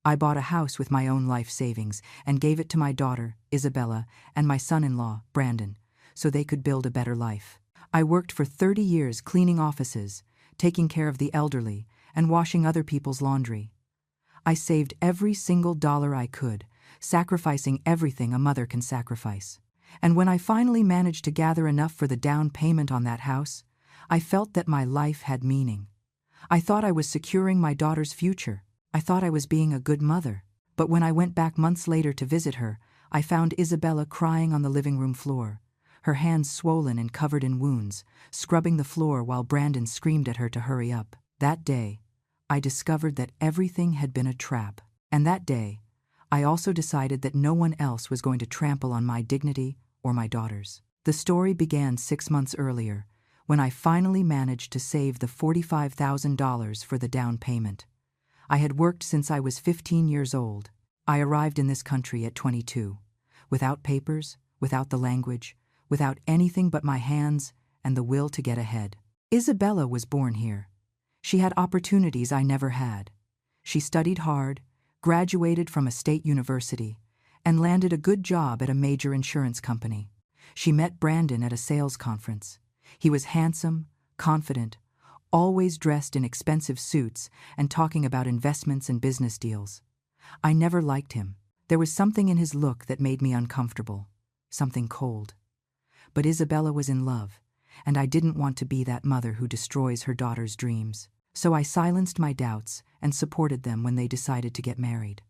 I bought a house with my own life savings and gave it to my daughter, Isabella, and my son-in-law, Brandon, so they could build a better life. I worked for 30 years cleaning offices, taking care of the elderly, and washing other people's laundry. I saved every single dollar I could, sacrificing everything a mother can sacrifice. And when I finally managed to gather enough for the down payment on that house, I felt that my life had meaning. I thought I was securing my daughter's future. I thought I was being a good mother. But when I went back months later to visit her, I found Isabella crying on the living room floor, her hands swollen and covered in wounds, scrubbing the floor while Brandon screamed at her to hurry up. That day, I discovered that everything had been a trap. And that day, I also decided that no one else was going to trample on my dignity or my daughter's. The story began 6 months earlier, when I finally managed to save the $45,000 for the down payment. I had worked since I was 15 years old. I arrived in this country at 22, without papers, without the language, without anything but my hands and the will to get ahead. Isabella was born here. She had opportunities I never had. She studied hard, graduated from a state university, and landed a good job at a major insurance company. She met Brandon at a sales conference. He was handsome, confident, always dressed in expensive suits and talking about investments and business deals. I never liked him. There was something in his look that made me uncomfortable, something cold. But Isabella was in love, and I didn't want to be that mother who destroys her daughter's dreams. So I silenced my doubts and supported them when they decided to get married.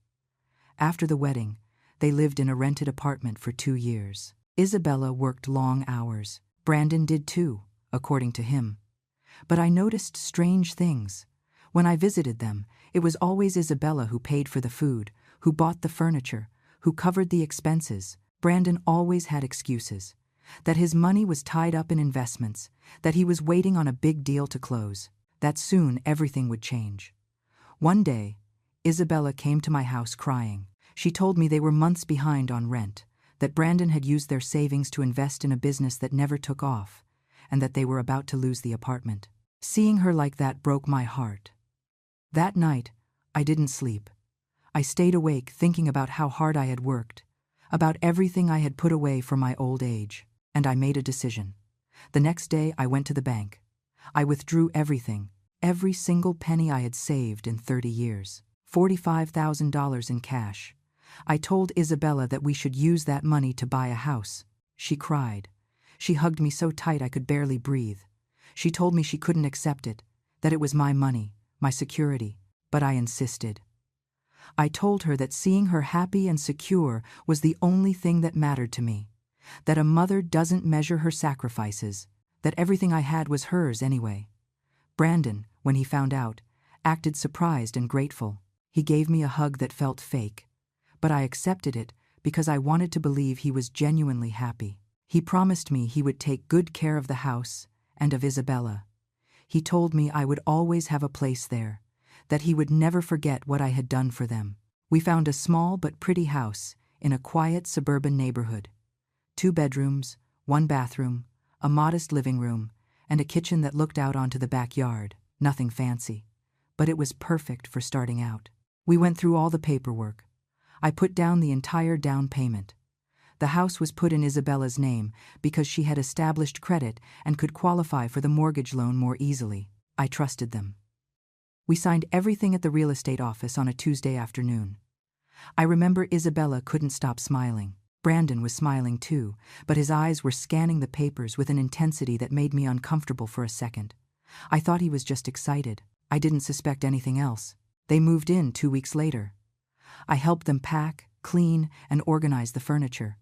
After the wedding, they lived in a rented apartment for 2 years. Isabella worked long hours. Brandon did too, according to him. But I noticed strange things. When I visited them, it was always Isabella who paid for the food, who bought the furniture, who covered the expenses. Brandon always had excuses. That his money was tied up in investments, that he was waiting on a big deal to close, that soon everything would change. One day, Isabella came to my house crying. She told me they were months behind on rent, that Brandon had used their savings to invest in a business that never took off, and that they were about to lose the apartment. Seeing her like that broke my heart. That night, I didn't sleep. I stayed awake thinking about how hard I had worked, about everything I had put away for my old age, and I made a decision. The next day, I went to the bank. I withdrew everything, every single penny I had saved in 30 years, $45,000 in cash. I told Isabella that we should use that money to buy a house. She cried. She hugged me so tight I could barely breathe. She told me she couldn't accept it, that it was my money, my security, but I insisted. I told her that seeing her happy and secure was the only thing that mattered to me, that a mother doesn't measure her sacrifices, that everything I had was hers anyway. Brandon, when he found out, acted surprised and grateful. He gave me a hug that felt fake, but I accepted it because I wanted to believe he was genuinely happy. He promised me he would take good care of the house and of Isabella. He told me I would always have a place there, that he would never forget what I had done for them. We found a small but pretty house in a quiet suburban neighborhood. 2 bedrooms, 1 bathroom, a modest living room, and a kitchen that looked out onto the backyard. Nothing fancy, but it was perfect for starting out. We went through all the paperwork. I put down the entire down payment. The house was put in Isabella's name because she had established credit and could qualify for the mortgage loan more easily. I trusted them. We signed everything at the real estate office on a Tuesday afternoon. I remember Isabella couldn't stop smiling. Brandon was smiling too, but his eyes were scanning the papers with an intensity that made me uncomfortable for a second. I thought he was just excited. I didn't suspect anything else. They moved in 2 weeks later. I helped them pack, clean, and organize the furniture.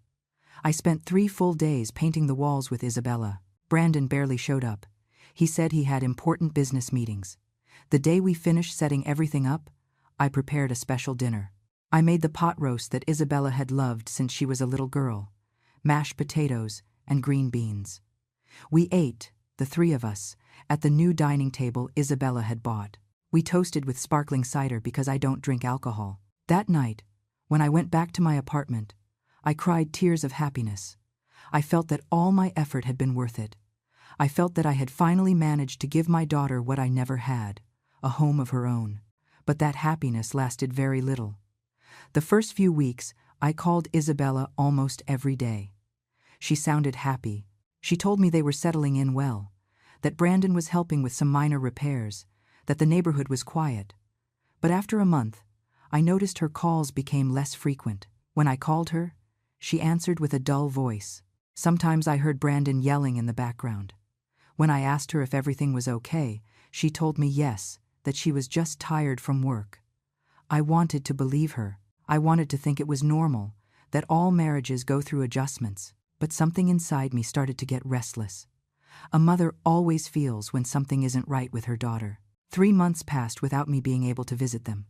I spent 3 full days painting the walls with Isabella. Brandon barely showed up. He said he had important business meetings. The day we finished setting everything up, I prepared a special dinner. I made the pot roast that Isabella had loved since she was a little girl, mashed potatoes and green beans. We ate, the 3 of us, at the new dining table Isabella had bought. We toasted with sparkling cider because I don't drink alcohol. That night, when I went back to my apartment, I cried tears of happiness. I felt that all my effort had been worth it. I felt that I had finally managed to give my daughter what I never had, a home of her own. But that happiness lasted very little. The first few weeks, I called Isabella almost every day. She sounded happy. She told me they were settling in well, that Brandon was helping with some minor repairs, that the neighborhood was quiet. But after a month, I noticed her calls became less frequent. When I called her, she answered with a dull voice. Sometimes I heard Brandon yelling in the background. When I asked her if everything was okay, she told me yes, that she was just tired from work. I wanted to believe her. I wanted to think it was normal, that all marriages go through adjustments. But something inside me started to get restless. A mother always feels when something isn't right with her daughter. 3 months passed without me being able to visit them.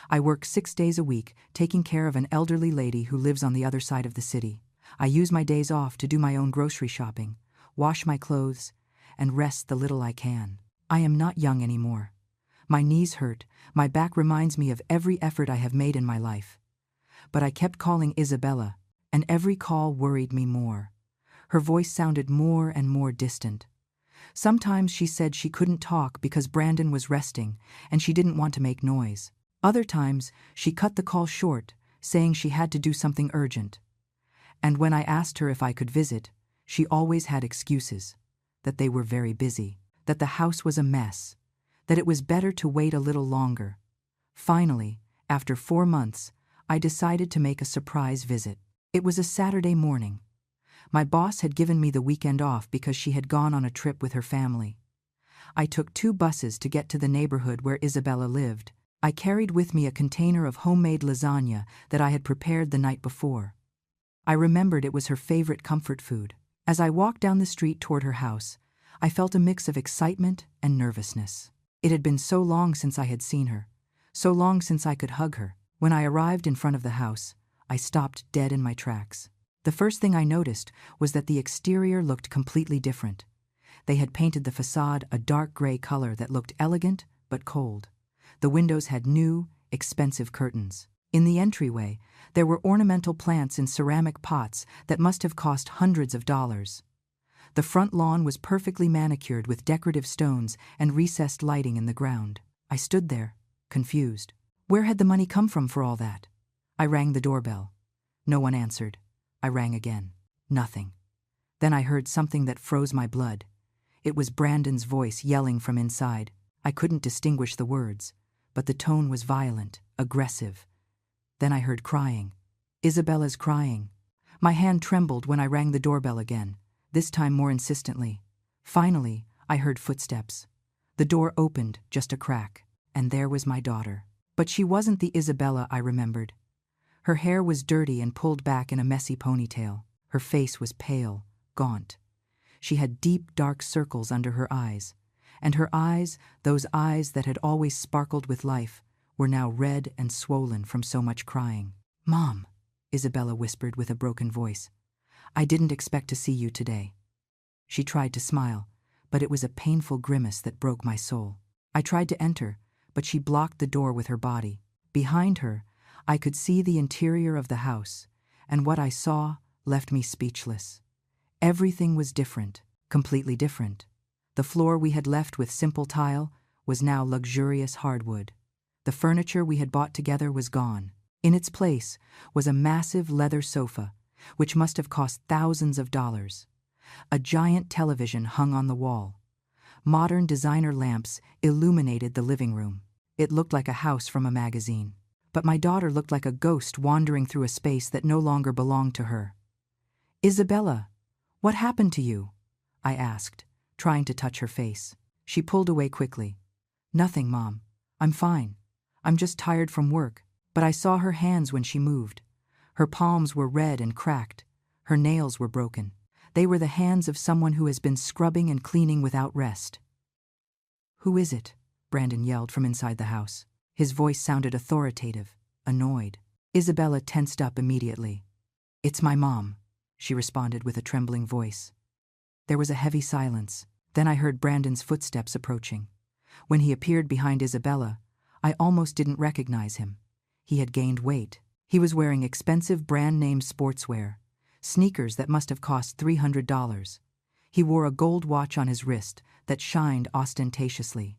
I work 6 days a week, taking care of an elderly lady who lives on the other side of the city. I use my days off to do my own grocery shopping, wash my clothes, and rest the little I can. I am not young anymore. My knees hurt, my back reminds me of every effort I have made in my life. But I kept calling Isabella, and every call worried me more. Her voice sounded more and more distant. Sometimes she said she couldn't talk because Brandon was resting and she didn't want to make noise. Other times, she cut the call short, saying she had to do something urgent. And when I asked her if I could visit, she always had excuses. That they were very busy, that the house was a mess, that it was better to wait a little longer. Finally, after 4 months, I decided to make a surprise visit. It was a Saturday morning. My boss had given me the weekend off because she had gone on a trip with her family. I took 2 buses to get to the neighborhood where Isabella lived. I carried with me a container of homemade lasagna that I had prepared the night before. I remembered it was her favorite comfort food. As I walked down the street toward her house, I felt a mix of excitement and nervousness. It had been so long since I had seen her, so long since I could hug her. When I arrived in front of the house, I stopped dead in my tracks. The first thing I noticed was that the exterior looked completely different. They had painted the facade a dark gray color that looked elegant but cold. The windows had new, expensive curtains. In the entryway, there were ornamental plants in ceramic pots that must have cost hundreds of dollars. The front lawn was perfectly manicured with decorative stones and recessed lighting in the ground. I stood there, confused. Where had the money come from for all that? I rang the doorbell. No one answered. I rang again. Nothing. Then I heard something that froze my blood. It was Brandon's voice yelling from inside. I couldn't distinguish the words, but the tone was violent, aggressive. Then I heard crying. Isabella's crying. My hand trembled when I rang the doorbell again, this time more insistently. Finally, I heard footsteps. The door opened just a crack, and there was my daughter. But she wasn't the Isabella I remembered. Her hair was dirty and pulled back in a messy ponytail. Her face was pale, gaunt. She had deep, dark circles under her eyes, and her eyes, those eyes that had always sparkled with life, were now red and swollen from so much crying. "Mom," Isabella whispered with a broken voice, "I didn't expect to see you today." She tried to smile, but it was a painful grimace that broke my soul. I tried to enter, but she blocked the door with her body. Behind her, I could see the interior of the house, and what I saw left me speechless. Everything was different, completely different. The floor we had left with simple tile was now luxurious hardwood. The furniture we had bought together was gone. In its place was a massive leather sofa, which must have cost thousands of dollars. A giant television hung on the wall. Modern designer lamps illuminated the living room. It looked like a house from a magazine. But my daughter looked like a ghost wandering through a space that no longer belonged to her. "Isabella, what happened to you?" I asked, trying to touch her face. She pulled away quickly. "Nothing, Mom. I'm fine. I'm just tired from work." But I saw her hands when she moved. Her palms were red and cracked. Her nails were broken. They were the hands of someone who has been scrubbing and cleaning without rest. "Who is it?" Brandon yelled from inside the house. His voice sounded authoritative, annoyed. Isabella tensed up immediately. "It's my mom," she responded with a trembling voice. There was a heavy silence. Then I heard Brandon's footsteps approaching. When he appeared behind Isabella, I almost didn't recognize him. He had gained weight. He was wearing expensive brand-name sportswear, sneakers that must have cost $300. He wore a gold watch on his wrist that shined ostentatiously.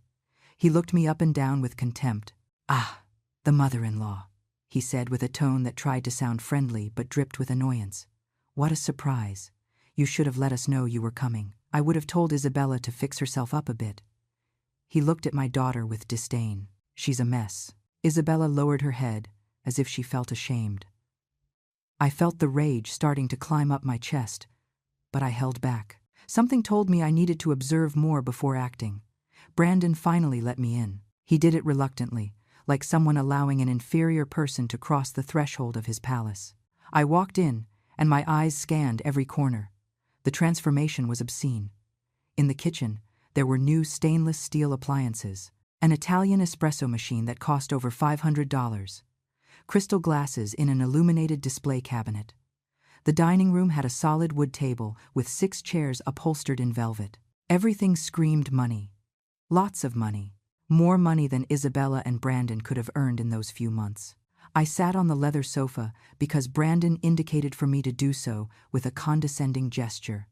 He looked me up and down with contempt. Ah, the mother-in-law, he said with a tone that tried to sound friendly but dripped with annoyance. What a surprise. You should have let us know you were coming. I would have told Isabella to fix herself up a bit. He looked at my daughter with disdain. She's a mess. Isabella lowered her head, as if she felt ashamed. I felt the rage starting to climb up my chest, but I held back. Something told me I needed to observe more before acting. Brandon finally let me in. He did it reluctantly, like someone allowing an inferior person to cross the threshold of his palace. I walked in, and my eyes scanned every corner. The transformation was obscene. In the kitchen, there were new stainless steel appliances, an Italian espresso machine that cost over $500, crystal glasses in an illuminated display cabinet. The dining room had a solid wood table with 6 chairs upholstered in velvet. Everything screamed money. Lots of money. More money than Isabella and Brandon could have earned in those few months. I sat on the leather sofa because Brandon indicated for me to do so with a condescending gesture.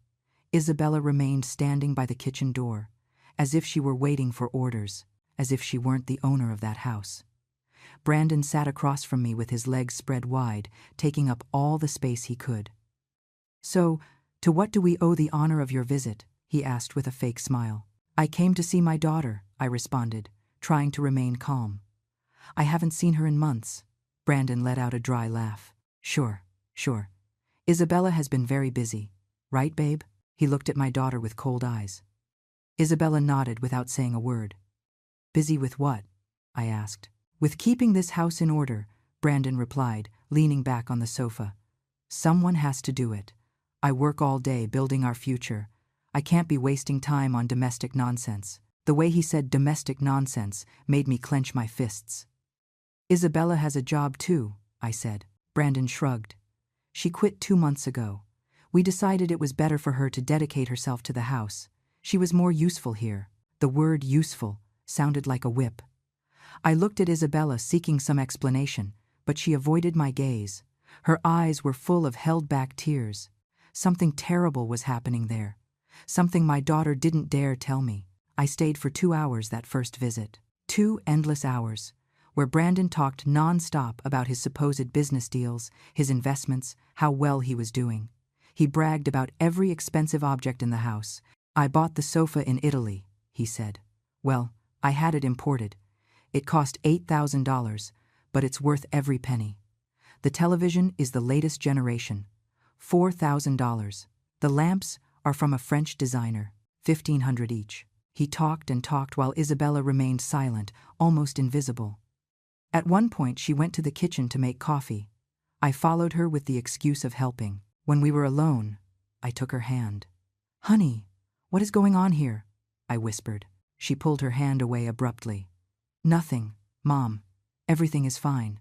Isabella remained standing by the kitchen door, as if she were waiting for orders, as if she weren't the owner of that house. Brandon sat across from me with his legs spread wide, taking up all the space he could. So, to what do we owe the honor of your visit? He asked with a fake smile. I came to see my daughter, I responded, trying to remain calm. I haven't seen her in months. Brandon let out a dry laugh. Sure. Isabella has been very busy. Right, babe? He looked at my daughter with cold eyes. Isabella nodded without saying a word. Busy with what? I asked. With keeping this house in order, Brandon replied, leaning back on the sofa. Someone has to do it. I work all day building our future. I can't be wasting time on domestic nonsense. The way he said domestic nonsense made me clench my fists. Isabella has a job too, I said. Brandon shrugged. She quit 2 months ago. We decided it was better for her to dedicate herself to the house. She was more useful here. The word useful sounded like a whip. I looked at Isabella seeking some explanation, but she avoided my gaze. Her eyes were full of held-back tears. Something terrible was happening there. Something my daughter didn't dare tell me. I stayed for 2 hours that first visit. 2 endless hours, where Brandon talked non-stop about his supposed business deals, his investments, how well he was doing. He bragged about every expensive object in the house. I bought the sofa in Italy, he said. Well, I had it imported. It cost $8,000, but it's worth every penny. The television is the latest generation, $4,000. The lamps are from a French designer, $1,500 each. He talked and talked while Isabella remained silent, almost invisible. At one point, she went to the kitchen to make coffee. I followed her with the excuse of helping. When we were alone, I took her hand. Honey, what is going on here? I whispered. She pulled her hand away abruptly. Nothing, Mom. Everything is fine.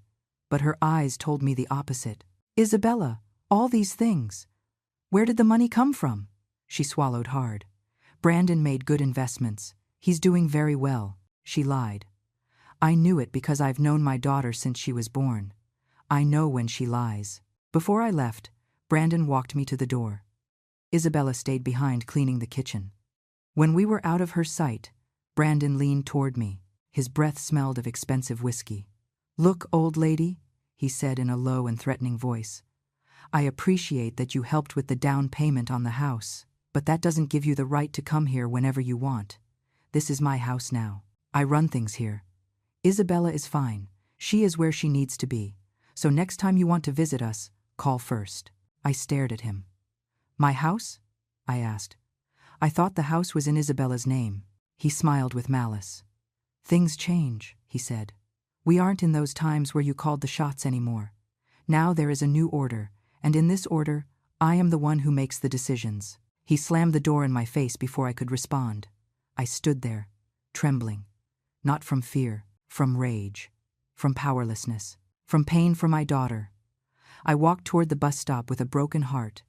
But her eyes told me the opposite. Isabella, all these things. Where did the money come from? She swallowed hard. Brandon made good investments. He's doing very well. She lied. I knew it because I've known my daughter since she was born. I know when she lies. Before I left, Brandon walked me to the door. Isabella stayed behind cleaning the kitchen. When we were out of her sight, Brandon leaned toward me. His breath smelled of expensive whiskey. Look, old lady, he said in a low and threatening voice. I appreciate that you helped with the down payment on the house, but that doesn't give you the right to come here whenever you want. This is my house now. I run things here. Isabella is fine. She is where she needs to be. So next time you want to visit us, call first. I stared at him. My house? I asked. I thought the house was in Isabella's name. He smiled with malice. Things change, he said. We aren't in those times where you called the shots anymore. Now there is a new order, and in this order, I am the one who makes the decisions. He slammed the door in my face before I could respond. I stood there, trembling. Not from fear, from rage, from powerlessness, from pain for my daughter. I walked toward the bus stop with a broken heart,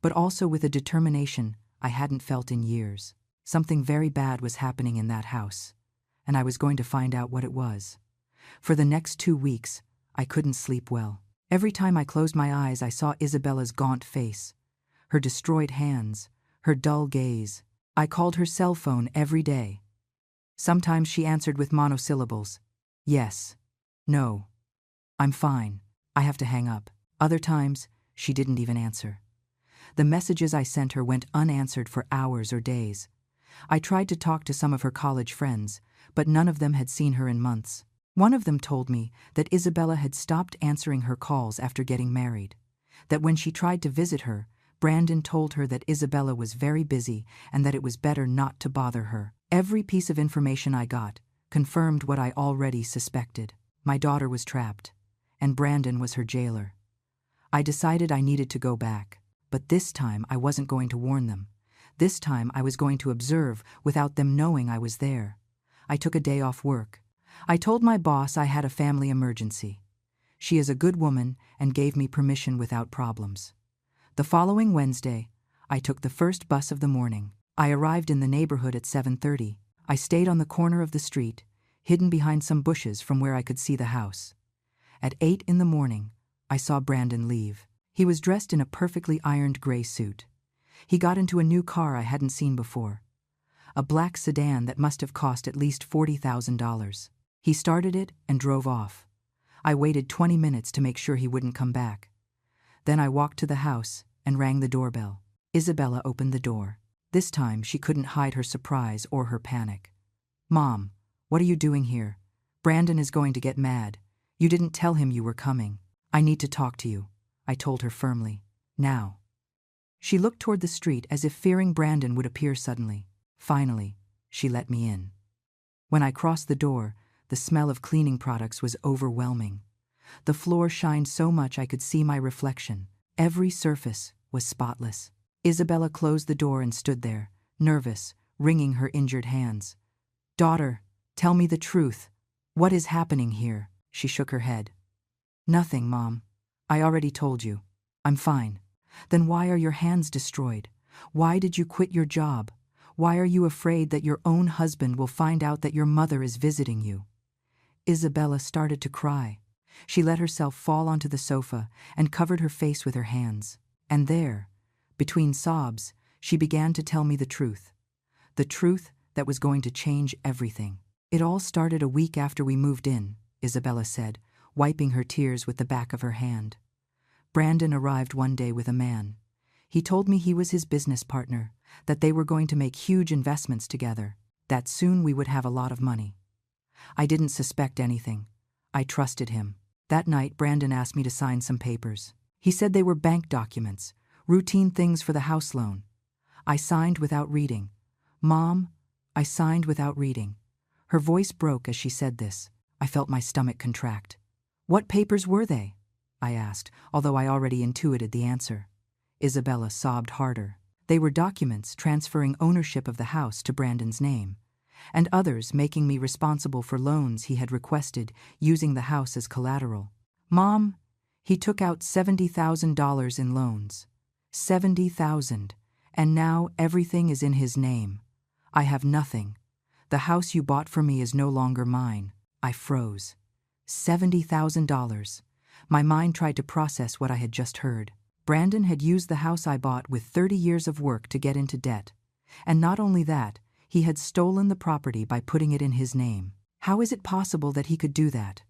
but also with a determination I hadn't felt in years. Something very bad was happening in that house, and I was going to find out what it was. For the next 2 weeks, I couldn't sleep well. Every time I closed my eyes, I saw Isabella's gaunt face, her destroyed hands, her dull gaze. I called her cell phone every day. Sometimes she answered with monosyllables. Yes, No, I'm fine. I have to hang up. Other times, she didn't even answer. The messages I sent her went unanswered for hours or days. I tried to talk to some of her college friends, but none of them had seen her in months. One of them told me that Isabella had stopped answering her calls after getting married, that when she tried to visit her, Brandon told her that Isabella was very busy and that it was better not to bother her. Every piece of information I got confirmed what I already suspected. My daughter was trapped, and Brandon was her jailer. I decided I needed to go back, but this time I wasn't going to warn them. This time I was going to observe without them knowing I was there. I took a day off work. I told my boss I had a family emergency. She is a good woman and gave me permission without problems. The following Wednesday, I took the first bus of the morning. I arrived in the neighborhood at 7:30. I stayed on the corner of the street, hidden behind some bushes from where I could see the house. At 8 in the morning, I saw Brandon leave. He was dressed in a perfectly ironed gray suit. He got into a new car I hadn't seen before, a black sedan that must have cost at least $40,000. He started it and drove off. I waited 20 minutes to make sure he wouldn't come back. Then I walked to the house and rang the doorbell. Isabella opened the door. This time she couldn't hide her surprise or her panic. "Mom, what are you doing here? Brandon is going to get mad. You didn't tell him you were coming. I need to talk to you," I told her firmly. "Now." She looked toward the street as if fearing Brandon would appear suddenly. Finally, she let me in. When I crossed the door, the smell of cleaning products was overwhelming. The floor shined so much I could see my reflection. Every surface was spotless. Isabella closed the door and stood there, nervous, wringing her injured hands. "Daughter, tell me the truth. What is happening here?" She shook her head. "Nothing, Mom. I already told you. I'm fine." "Then why are your hands destroyed? Why did you quit your job? Why are you afraid that your own husband will find out that your mother is visiting you?" Isabella started to cry. She let herself fall onto the sofa and covered her face with her hands. And there, between sobs, she began to tell me the truth that was going to change everything. "It all started a week after we moved in," Isabella said, wiping her tears with the back of her hand. "Brandon arrived one day with a man. He told me he was his business partner, that they were going to make huge investments together, that soon we would have a lot of money. I didn't suspect anything. I trusted him. That night, Brandon asked me to sign some papers. He said they were bank documents, routine things for the house loan. I signed without reading. Mom, I signed without reading." Her voice broke as she said this. I felt my stomach contract. "What papers were they?" I asked, although I already intuited the answer. Isabella sobbed harder. "They were documents transferring ownership of the house to Brandon's name, and others making me responsible for loans he had requested using the house as collateral. Mom, he took out $70,000 in loans. $70,000, and now everything is in his name. I have nothing. The house you bought for me is no longer mine." I froze. $70,000. My mind tried to process what I had just heard. Brandon had used the house I bought with 30 years of work to get into debt. And not only that, he had stolen the property by putting it in his name. "How is it possible that he could do that?"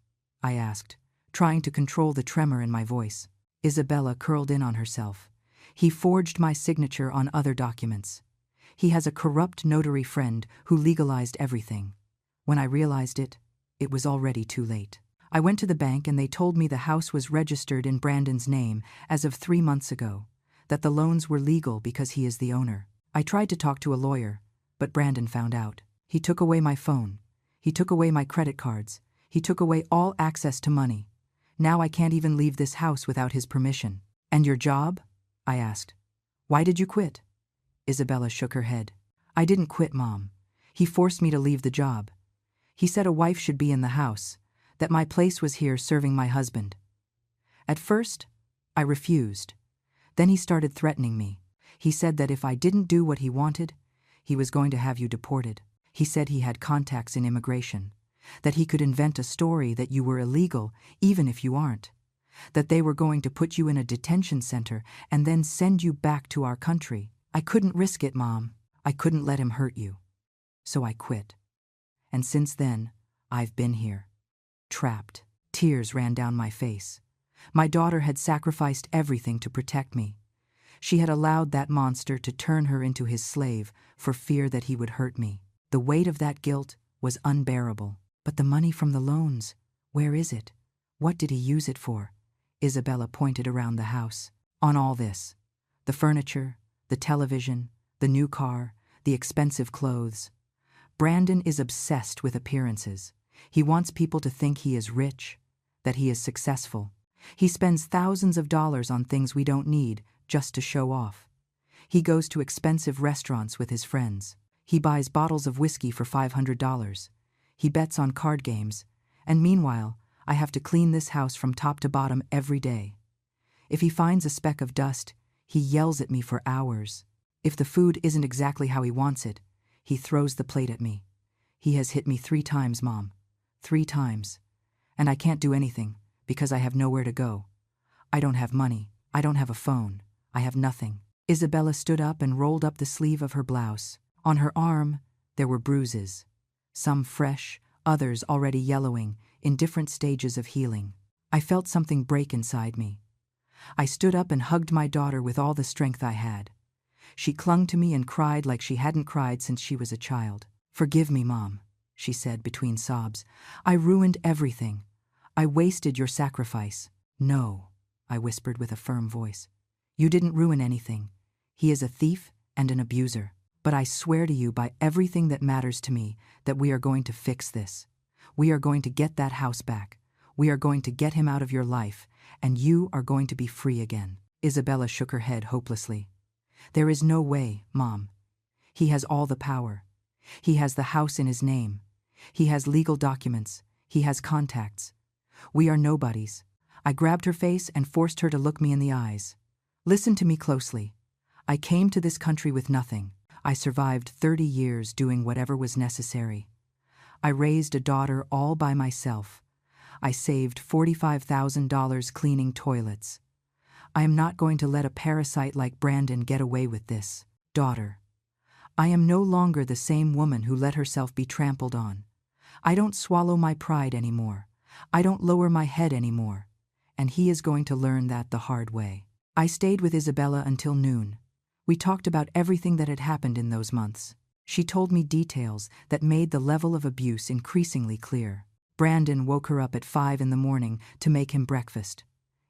I asked, trying to control the tremor in my voice. Isabella curled in on herself. "He forged my signature on other documents. He has a corrupt notary friend who legalized everything. When I realized it, it was already too late. I went to the bank and they told me the house was registered in Brandon's name as of 3 months ago, that the loans were legal because he is the owner. I tried to talk to a lawyer, but Brandon found out. He took away my phone. He took away my credit cards. He took away all access to money. Now I can't even leave this house without his permission." "And your job?" I asked. "Why did you quit?" Isabella shook her head. "I didn't quit, Mom. He forced me to leave the job. He said a wife should be in the house, that my place was here serving my husband. At first, I refused. Then he started threatening me. He said that if I didn't do what he wanted, he was going to have you deported. He said he had contacts in immigration, that he could invent a story that you were illegal even if you aren't, that they were going to put you in a detention center and then send you back to our country. I couldn't risk it, Mom. I couldn't let him hurt you. So I quit. And since then, I've been here. Trapped. Tears ran down my face. My daughter had sacrificed everything to protect me. She had allowed that monster to turn her into his slave for fear that he would hurt me. The weight of that guilt was unbearable. But the money from the loans, where is it? What did he use it for? Isabella pointed around the house. On all this. The furniture, the television, the new car, the expensive clothes. Brandon is obsessed with appearances. He wants people to think he is rich, that he is successful. He spends thousands of dollars on things we don't need just to show off. He goes to expensive restaurants with his friends. He buys bottles of whiskey for $500. He bets on card games, and meanwhile, I have to clean this house from top to bottom every day. If he finds a speck of dust, he yells at me for hours. If the food isn't exactly how he wants it, he throws the plate at me. He has hit me 3 times, Mom. 3 times. And I can't do anything, because I have nowhere to go. I don't have money. I don't have a phone. I have nothing. Isabella stood up and rolled up the sleeve of her blouse. On her arm, there were bruises. Some fresh, others already yellowing, in different stages of healing. I felt something break inside me. I stood up and hugged my daughter with all the strength I had. She clung to me and cried like she hadn't cried since she was a child. "Forgive me, Mom," she said between sobs. "I ruined everything. I wasted your sacrifice." "No," I whispered with a firm voice. "You didn't ruin anything. He is a thief and an abuser. But I swear to you by everything that matters to me that we are going to fix this. We are going to get that house back. We are going to get him out of your life, and you are going to be free again." Isabella shook her head hopelessly. "There is no way, Mom. He has all the power. He has the house in his name. He has legal documents. He has contacts. We are nobodies." I grabbed her face and forced her to look me in the eyes. "Listen to me closely. I came to this country with nothing. I survived 30 years doing whatever was necessary. I raised a daughter all by myself. I saved $45,000 cleaning toilets. I am not going to let a parasite like Brandon get away with this. Daughter, I am no longer the same woman who let herself be trampled on. I don't swallow my pride anymore. I don't lower my head anymore. And he is going to learn that the hard way." I stayed with Isabella until noon. We talked about everything that had happened in those months. She told me details that made the level of abuse increasingly clear. Brandon woke her up at 5 in the morning to make him breakfast.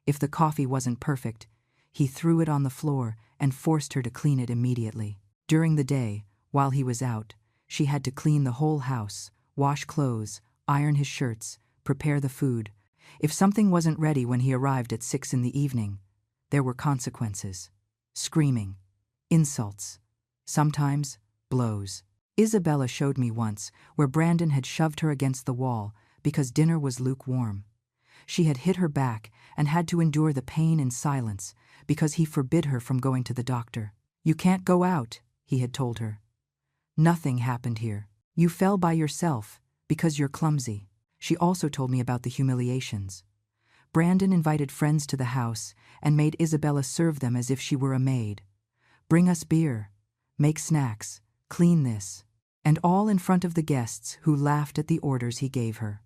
If the coffee wasn't perfect, he threw it on the floor and forced her to clean it immediately. During the day, while he was out, she had to clean the whole house, wash clothes, iron his shirts, prepare the food. If something wasn't ready when he arrived at 6 in the evening, there were consequences. Screaming, insults, sometimes blows. Isabella showed me once where Brandon had shoved her against the wall because dinner was lukewarm. She had hit her back and had to endure the pain in silence because he forbid her from going to the doctor. "You can't go out," he had told her. "Nothing happened here. You fell by yourself because you're clumsy." She also told me about the humiliations. Brandon invited friends to the house and made Isabella serve them as if she were a maid. "Bring us beer, make snacks, clean this," and all in front of the guests who laughed at the orders he gave her.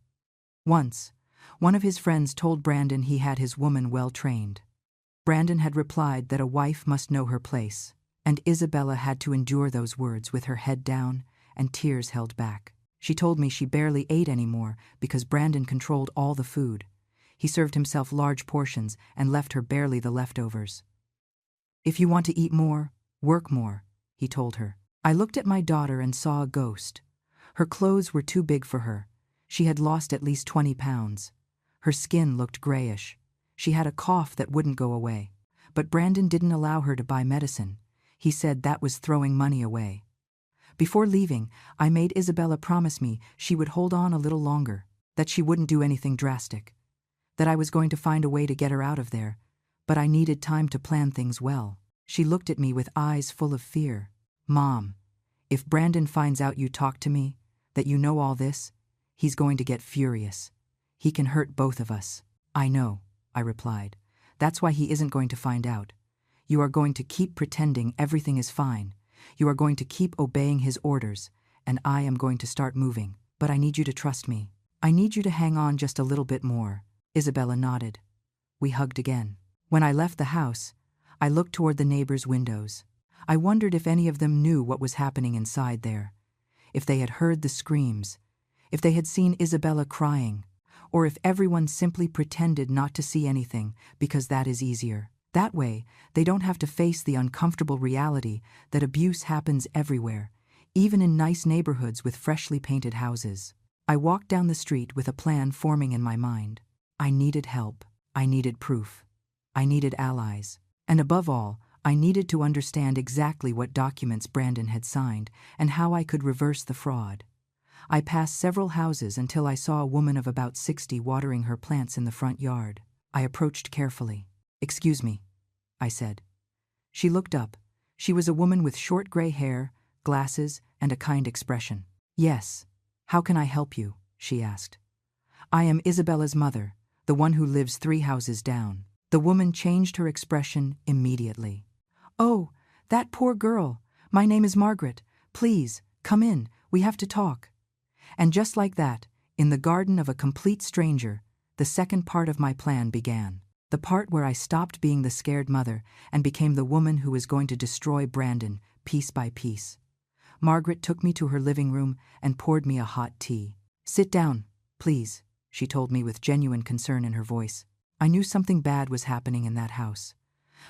Once, one of his friends told Brandon he had his woman well trained. Brandon had replied that a wife must know her place, and Isabella had to endure those words with her head down and tears held back. She told me she barely ate anymore because Brandon controlled all the food. He served himself large portions and left her barely the leftovers. "If you want to eat more, work more," he told her. I looked at my daughter and saw a ghost. Her clothes were too big for her. She had lost at least 20 pounds. Her skin looked grayish. She had a cough that wouldn't go away. But Brandon didn't allow her to buy medicine. He said that was throwing money away. Before leaving, I made Isabella promise me she would hold on a little longer, that she wouldn't do anything drastic, that I was going to find a way to get her out of there, but I needed time to plan things well. She looked at me with eyes full of fear. "Mom, if Brandon finds out you talked to me, that you know all this, he's going to get furious. He can hurt both of us." "I know," I replied. "That's why he isn't going to find out. You are going to keep pretending everything is fine. You are going to keep obeying his orders, and I am going to start moving. But I need you to trust me. I need you to hang on just a little bit more, Isabella nodded. We hugged again. When I left the house, I looked toward the neighbors' windows. I wondered if any of them knew what was happening inside there, if they had heard the screams, if they had seen Isabella crying, or if everyone simply pretended not to see anything because that is easier. That way, they don't have to face the uncomfortable reality that abuse happens everywhere, even in nice neighborhoods with freshly painted houses. I walked down the street with a plan forming in my mind. I needed help. I needed proof. I needed allies. And above all, I needed to understand exactly what documents Brandon had signed and how I could reverse the fraud. I passed several houses until I saw a woman of about 60 watering her plants in the front yard. I approached carefully. "Excuse me," I said. She looked up. She was a woman with short gray hair, glasses, and a kind expression. "Yes. How can I help you?" she asked. "I am Isabella's mother, the one who lives 3 houses down." The woman changed her expression immediately. "Oh, that poor girl. My name is Margaret. Please, come in. We have to talk." And just like that, in the garden of a complete stranger, the second part of my plan began. The part where I stopped being the scared mother and became the woman who was going to destroy Brandon piece by piece. Margaret took me to her living room and poured me a hot tea. "Sit down, please," she told me with genuine concern in her voice. I knew something bad was happening in that house.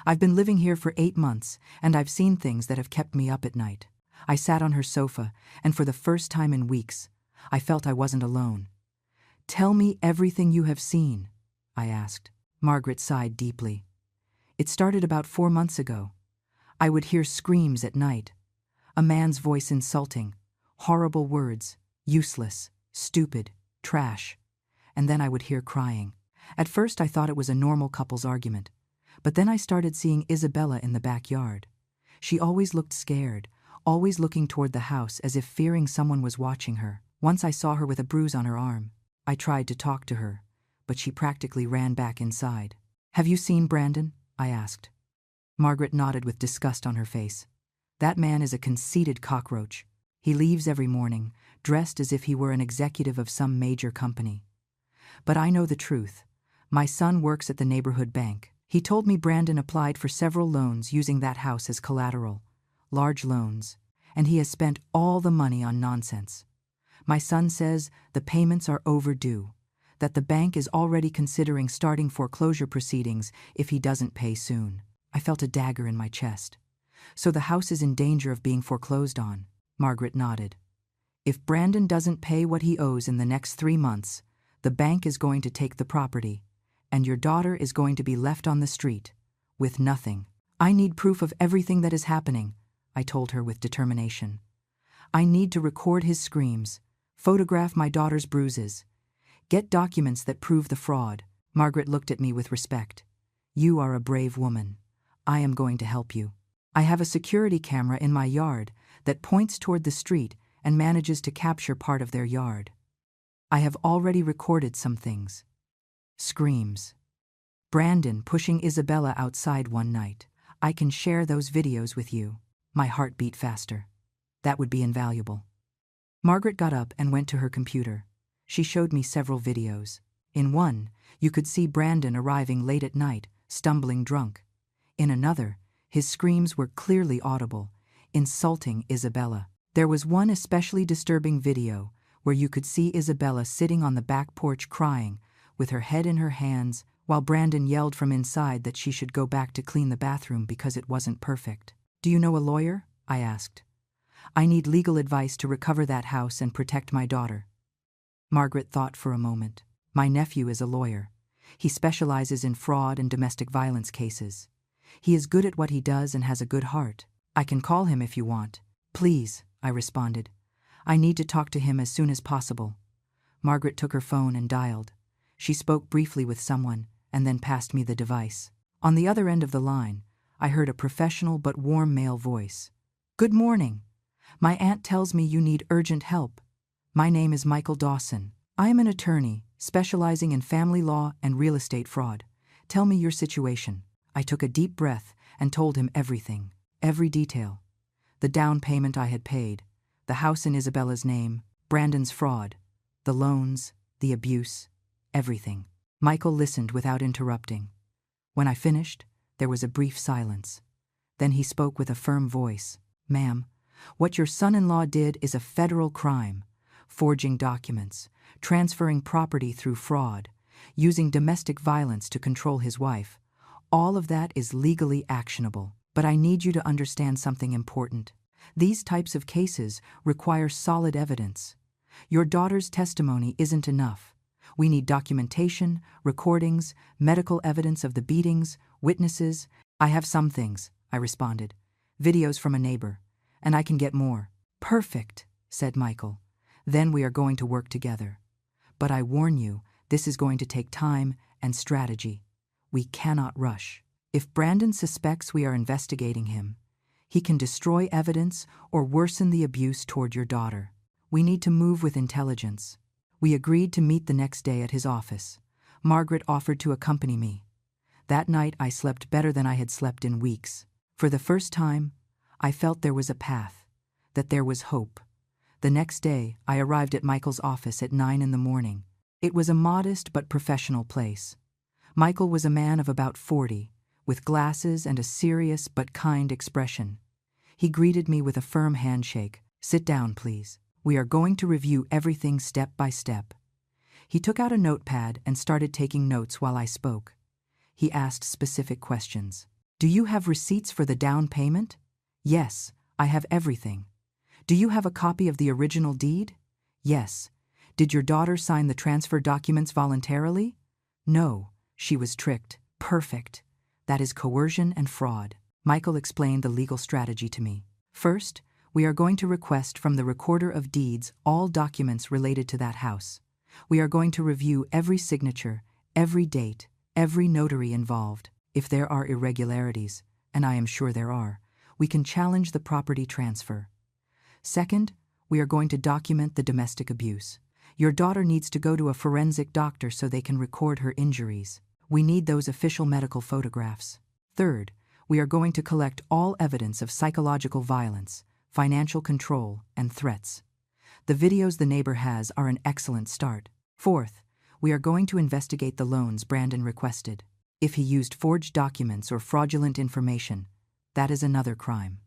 I've been living here for 8 months, and I've seen things that have kept me up at night. I sat on her sofa, and for the first time in weeks, I felt I wasn't alone. "Tell me everything you have seen," I asked. Margaret sighed deeply. "It started about 4 months ago. I would hear screams at night. A man's voice insulting, horrible words, useless, stupid, trash. And then I would hear crying. At first I thought it was a normal couple's argument, but then I started seeing Isabella in the backyard. She always looked scared, always looking toward the house as if fearing someone was watching her. Once I saw her with a bruise on her arm. I tried to talk to her, but she practically ran back inside. "Have you seen Brandon?" I asked. Margaret nodded with disgust on her face. "That man is a conceited cockroach. He leaves every morning, dressed as if he were an executive of some major company. But I know the truth. My son works at the neighborhood bank. He told me Brandon applied for several loans using that house as collateral, large loans, and he has spent all the money on nonsense. My son says the payments are overdue, that the bank is already considering starting foreclosure proceedings if he doesn't pay soon." I felt a dagger in my chest. "So the house is in danger of being foreclosed on?" Margaret nodded. "If Brandon doesn't pay what he owes in the next 3 months, the bank is going to take the property, and your daughter is going to be left on the street, with nothing. I need proof of everything that is happening," I told her with determination. "I need to record his screams, photograph my daughter's bruises, get documents that prove the fraud." Margaret looked at me with respect. "You are a brave woman. I am going to help you. I have a security camera in my yard that points toward the street and manages to capture part of their yard. I have already recorded some things. Screams. Brandon pushing Isabella outside one night. I can share those videos with you." My heart beat faster. That would be invaluable. Margaret got up and went to her computer. She showed me several videos. In one, you could see Brandon arriving late at night, stumbling drunk. In another, his screams were clearly audible, insulting Isabella. There was one especially disturbing video where you could see Isabella sitting on the back porch crying, with her head in her hands, while Brandon yelled from inside that she should go back to clean the bathroom because it wasn't perfect. "Do you know a lawyer?" I asked. "I need legal advice to recover that house and protect my daughter." Margaret thought for a moment. "My nephew is a lawyer. He specializes in fraud and domestic violence cases. He is good at what he does and has a good heart. I can call him if you want." "Please," I responded. "I need to talk to him as soon as possible." Margaret took her phone and dialed. She spoke briefly with someone and then passed me the device. On the other end of the line, I heard a professional but warm male voice. "Good morning. My aunt tells me you need urgent help. My name is Michael Dawson. I am an attorney specializing in family law and real estate fraud. Tell me your situation." I took a deep breath and told him everything, every detail. The down payment I had paid, the house in Isabella's name, Brandon's fraud, the loans, the abuse, everything. Michael listened without interrupting. When I finished, there was a brief silence. Then he spoke with a firm voice. "Ma'am, what your son-in-law did is a federal crime. Forging documents, transferring property through fraud, using domestic violence to control his wife. All of that is legally actionable. But I need you to understand something important. These types of cases require solid evidence. Your daughter's testimony isn't enough. We need documentation, recordings, medical evidence of the beatings, witnesses." "I have some things," I responded. "Videos from a neighbor. And I can get more." "Perfect," said Michael. "Then we are going to work together. But I warn you, this is going to take time and strategy. We cannot rush. If Brandon suspects we are investigating him, he can destroy evidence or worsen the abuse toward your daughter. We need to move with intelligence." We agreed to meet the next day at his office. Margaret offered to accompany me. That night I slept better than I had slept in weeks. For the first time, I felt there was a path, that there was hope. The next day, I arrived at Michael's office at 9 in the morning. It was a modest but professional place. Michael was a man of about 40, with glasses and a serious but kind expression. He greeted me with a firm handshake. "Sit down, please. We are going to review everything step by step." He took out a notepad and started taking notes while I spoke. He asked specific questions. "Do you have receipts for the down payment?" "Yes, I have everything." "Do you have a copy of the original deed?" "Yes." "Did your daughter sign the transfer documents voluntarily?" "No, she was tricked." "Perfect. That is coercion and fraud." Michael explained the legal strategy to me. "First, we are going to request from the Recorder of Deeds all documents related to that house. We are going to review every signature, every date, every notary involved. If there are irregularities, and I am sure there are, we can challenge the property transfer. Second, we are going to document the domestic abuse. Your daughter needs to go to a forensic doctor so they can record her injuries. We need those official medical photographs. Third, we are going to collect all evidence of psychological violence, financial control, and threats. The videos the neighbor has are an excellent start. Fourth, we are going to investigate the loans Brandon requested. If he used forged documents or fraudulent information, that is another crime.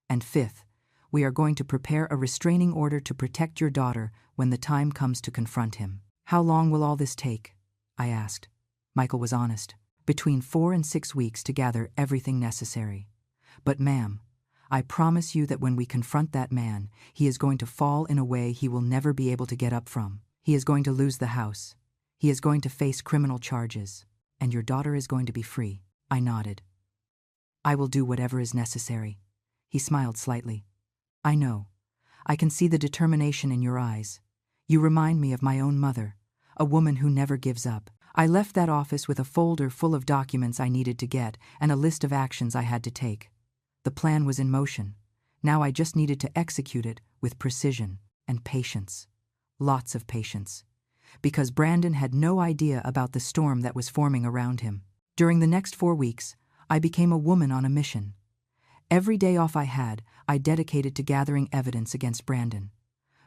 And fifth, we are going to prepare a restraining order to protect your daughter when the time comes to confront him." "How long will all this take?" I asked. Michael was honest. "Between 4 and 6 weeks to gather everything necessary. But ma'am, I promise you that when we confront that man, he is going to fall in a way he will never be able to get up from. He is going to lose the house. He is going to face criminal charges. And your daughter is going to be free." I nodded. "I will do whatever is necessary." He smiled slightly. "I know. I can see the determination in your eyes. You remind me of my own mother, a woman who never gives up." I left that office with a folder full of documents I needed to get and a list of actions I had to take. The plan was in motion. Now I just needed to execute it with precision and patience. Lots of patience. Because Brandon had no idea about the storm that was forming around him. During the next 4 weeks, I became a woman on a mission. Every day off I had, I dedicated to gathering evidence against Brandon.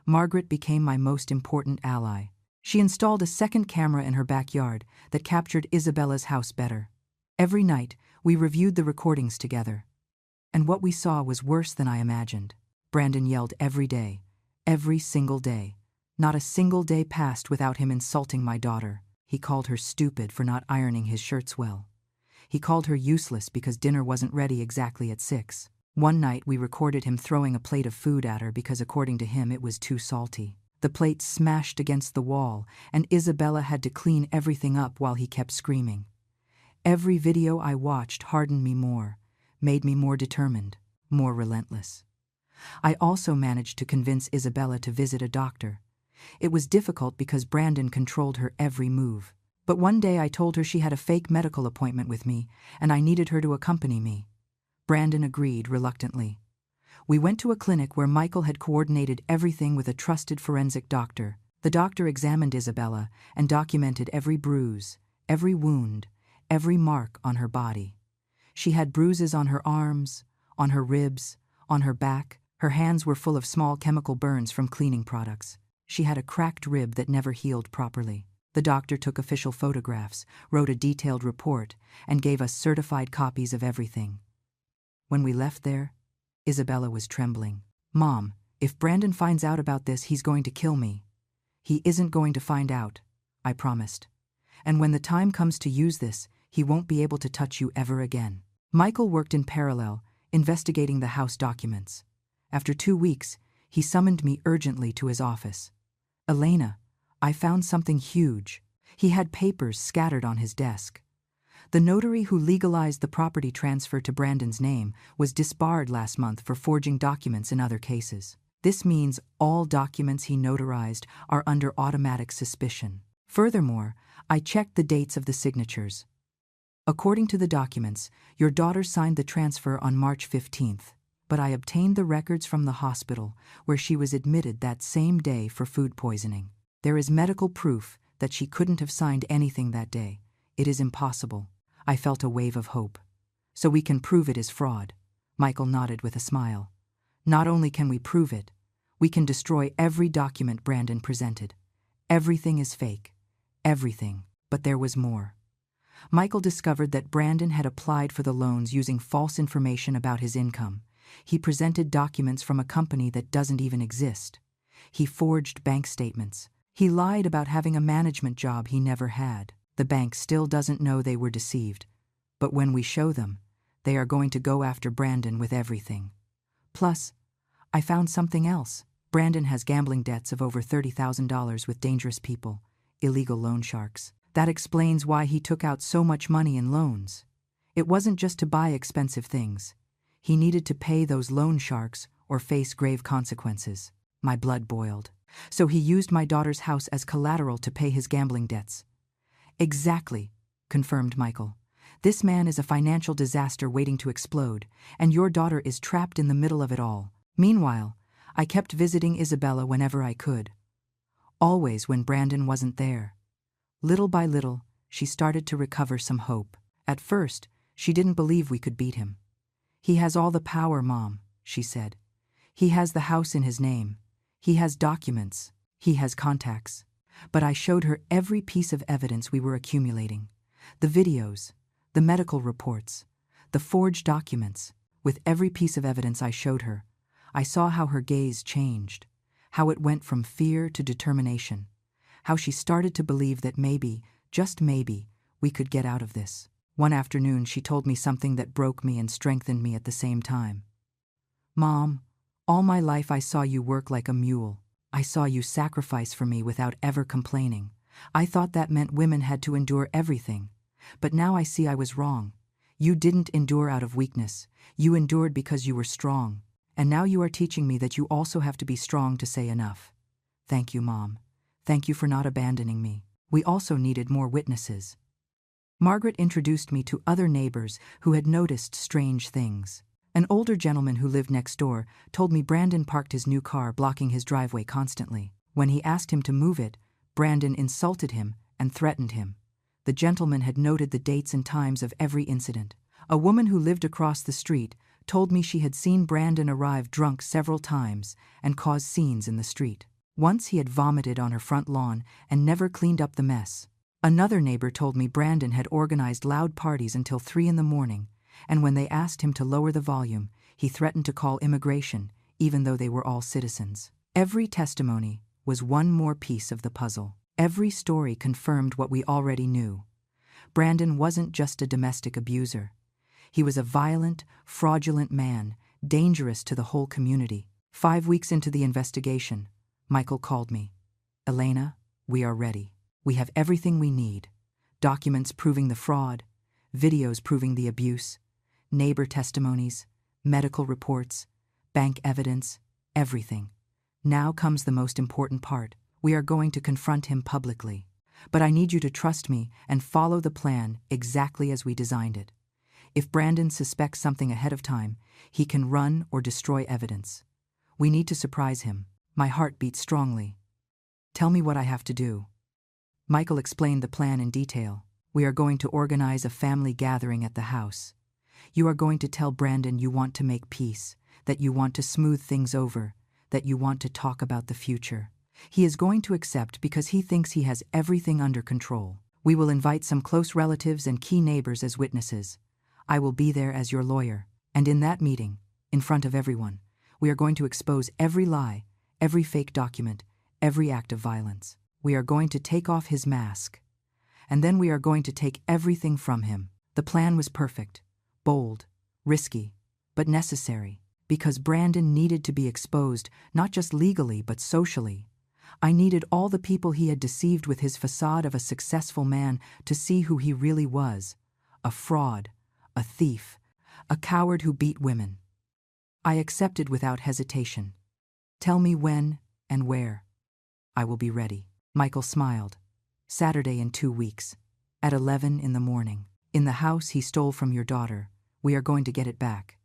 Margaret became my most important ally. She installed a second camera in her backyard that captured Isabella's house better. Every night, we reviewed the recordings together. And what we saw was worse than I imagined. Brandon yelled every day, every single day. Not a single day passed without him insulting my daughter. He called her stupid for not ironing his shirts well. He called her useless because dinner wasn't ready exactly at 6. One night we recorded him throwing a plate of food at her because according to him it was too salty. The plate smashed against the wall, and Isabella had to clean everything up while he kept screaming. Every video I watched hardened me more, made me more determined, more relentless. I also managed to convince Isabella to visit a doctor. It was difficult because Brandon controlled her every move. But one day I told her she had a fake medical appointment with me, and I needed her to accompany me. Brandon agreed reluctantly. We went to a clinic where Michael had coordinated everything with a trusted forensic doctor. The doctor examined Isabella and documented every bruise, every wound, every mark on her body. She had bruises on her arms, on her ribs, on her back. Her hands were full of small chemical burns from cleaning products. She had a cracked rib that never healed properly. The doctor took official photographs, wrote a detailed report, and gave us certified copies of everything. When we left there, Isabella was trembling. "Mom, if Brandon finds out about this, he's going to kill me." "He isn't going to find out," I promised. "And when the time comes to use this, he won't be able to touch you ever again." Michael worked in parallel, investigating the house documents. After 2 weeks, he summoned me urgently to his office. "Elena, I found something huge." He had papers scattered on his desk. The notary who legalized the property transfer to Brandon's name was disbarred last month for forging documents in other cases. This means all documents he notarized are under automatic suspicion. Furthermore, I checked the dates of the signatures. According to the documents, your daughter signed the transfer on March 15th, but I obtained the records from the hospital where she was admitted that same day for food poisoning. There is medical proof that she couldn't have signed anything that day. It is impossible. I felt a wave of hope. "So we can prove it is fraud." Michael nodded with a smile. "Not only can we prove it, we can destroy every document Brandon presented. Everything is fake. Everything." But there was more. Michael discovered that Brandon had applied for the loans using false information about his income. He presented documents from a company that doesn't even exist. He forged bank statements. He lied about having a management job he never had. The bank still doesn't know they were deceived, but when we show them, they are going to go after Brandon with everything. Plus, I found something else. Brandon has gambling debts of over $30,000 with dangerous people, illegal loan sharks. That explains why he took out so much money in loans. It wasn't just to buy expensive things. He needed to pay those loan sharks or face grave consequences. My blood boiled. So he used my daughter's house as collateral to pay his gambling debts. "Exactly," confirmed Michael. "This man is a financial disaster waiting to explode, and your daughter is trapped in the middle of it all." Meanwhile, I kept visiting Isabella whenever I could. Always when Brandon wasn't there. Little by little, she started to recover some hope. At first, she didn't believe we could beat him. "He has all the power, Mom," she said. "He has the house in his name. He has documents. He has contacts." But I showed her every piece of evidence we were accumulating. The videos, the medical reports, the forged documents. With every piece of evidence I showed her, I saw how her gaze changed, how it went from fear to determination, how she started to believe that maybe, just maybe, we could get out of this. One afternoon she told me something that broke me and strengthened me at the same time. "Mom, all my life I saw you work like a mule. I saw you sacrifice for me without ever complaining. I thought that meant women had to endure everything. But now I see I was wrong. You didn't endure out of weakness. You endured because you were strong. And now you are teaching me that you also have to be strong to say enough. Thank you, Mom. Thank you for not abandoning me." We also needed more witnesses. Margaret introduced me to other neighbors who had noticed strange things. An older gentleman who lived next door told me Brandon parked his new car blocking his driveway constantly. When he asked him to move it, Brandon insulted him and threatened him. The gentleman had noted the dates and times of every incident. A woman who lived across the street told me she had seen Brandon arrive drunk several times and cause scenes in the street. Once he had vomited on her front lawn and never cleaned up the mess. Another neighbor told me Brandon had organized loud parties until 3 in the morning, and when they asked him to lower the volume, he threatened to call immigration, even though they were all citizens. Every testimony was one more piece of the puzzle. Every story confirmed what we already knew. Brandon wasn't just a domestic abuser. He was a violent, fraudulent man, dangerous to the whole community. 5 weeks into the investigation, Michael called me. "Elena, we are ready. We have everything we need. Documents proving the fraud, videos proving the abuse, neighbor testimonies, medical reports, bank evidence, everything. Now comes the most important part. We are going to confront him publicly. But I need you to trust me and follow the plan exactly as we designed it. If Brandon suspects something ahead of time, he can run or destroy evidence. We need to surprise him." My heart beat strongly. "Tell me what I have to do." Michael explained the plan in detail. "We are going to organize a family gathering at the house. You are going to tell Brandon you want to make peace, that you want to smooth things over, that you want to talk about the future. He is going to accept because he thinks he has everything under control. We will invite some close relatives and key neighbors as witnesses. I will be there as your lawyer. And in that meeting, in front of everyone, we are going to expose every lie, every fake document, every act of violence. We are going to take off his mask. And then we are going to take everything from him. The plan was perfect, bold, risky, but necessary, because Brandon needed to be exposed, not just legally but socially. I needed all the people he had deceived with his facade of a successful man to see who he really was: a fraud, a thief, a coward who beat women. I accepted without hesitation. Tell me when and where. I will be ready. Michael smiled. Saturday in 2 weeks, at 11 in the morning. In the house he stole from your daughter. We are going to get it back.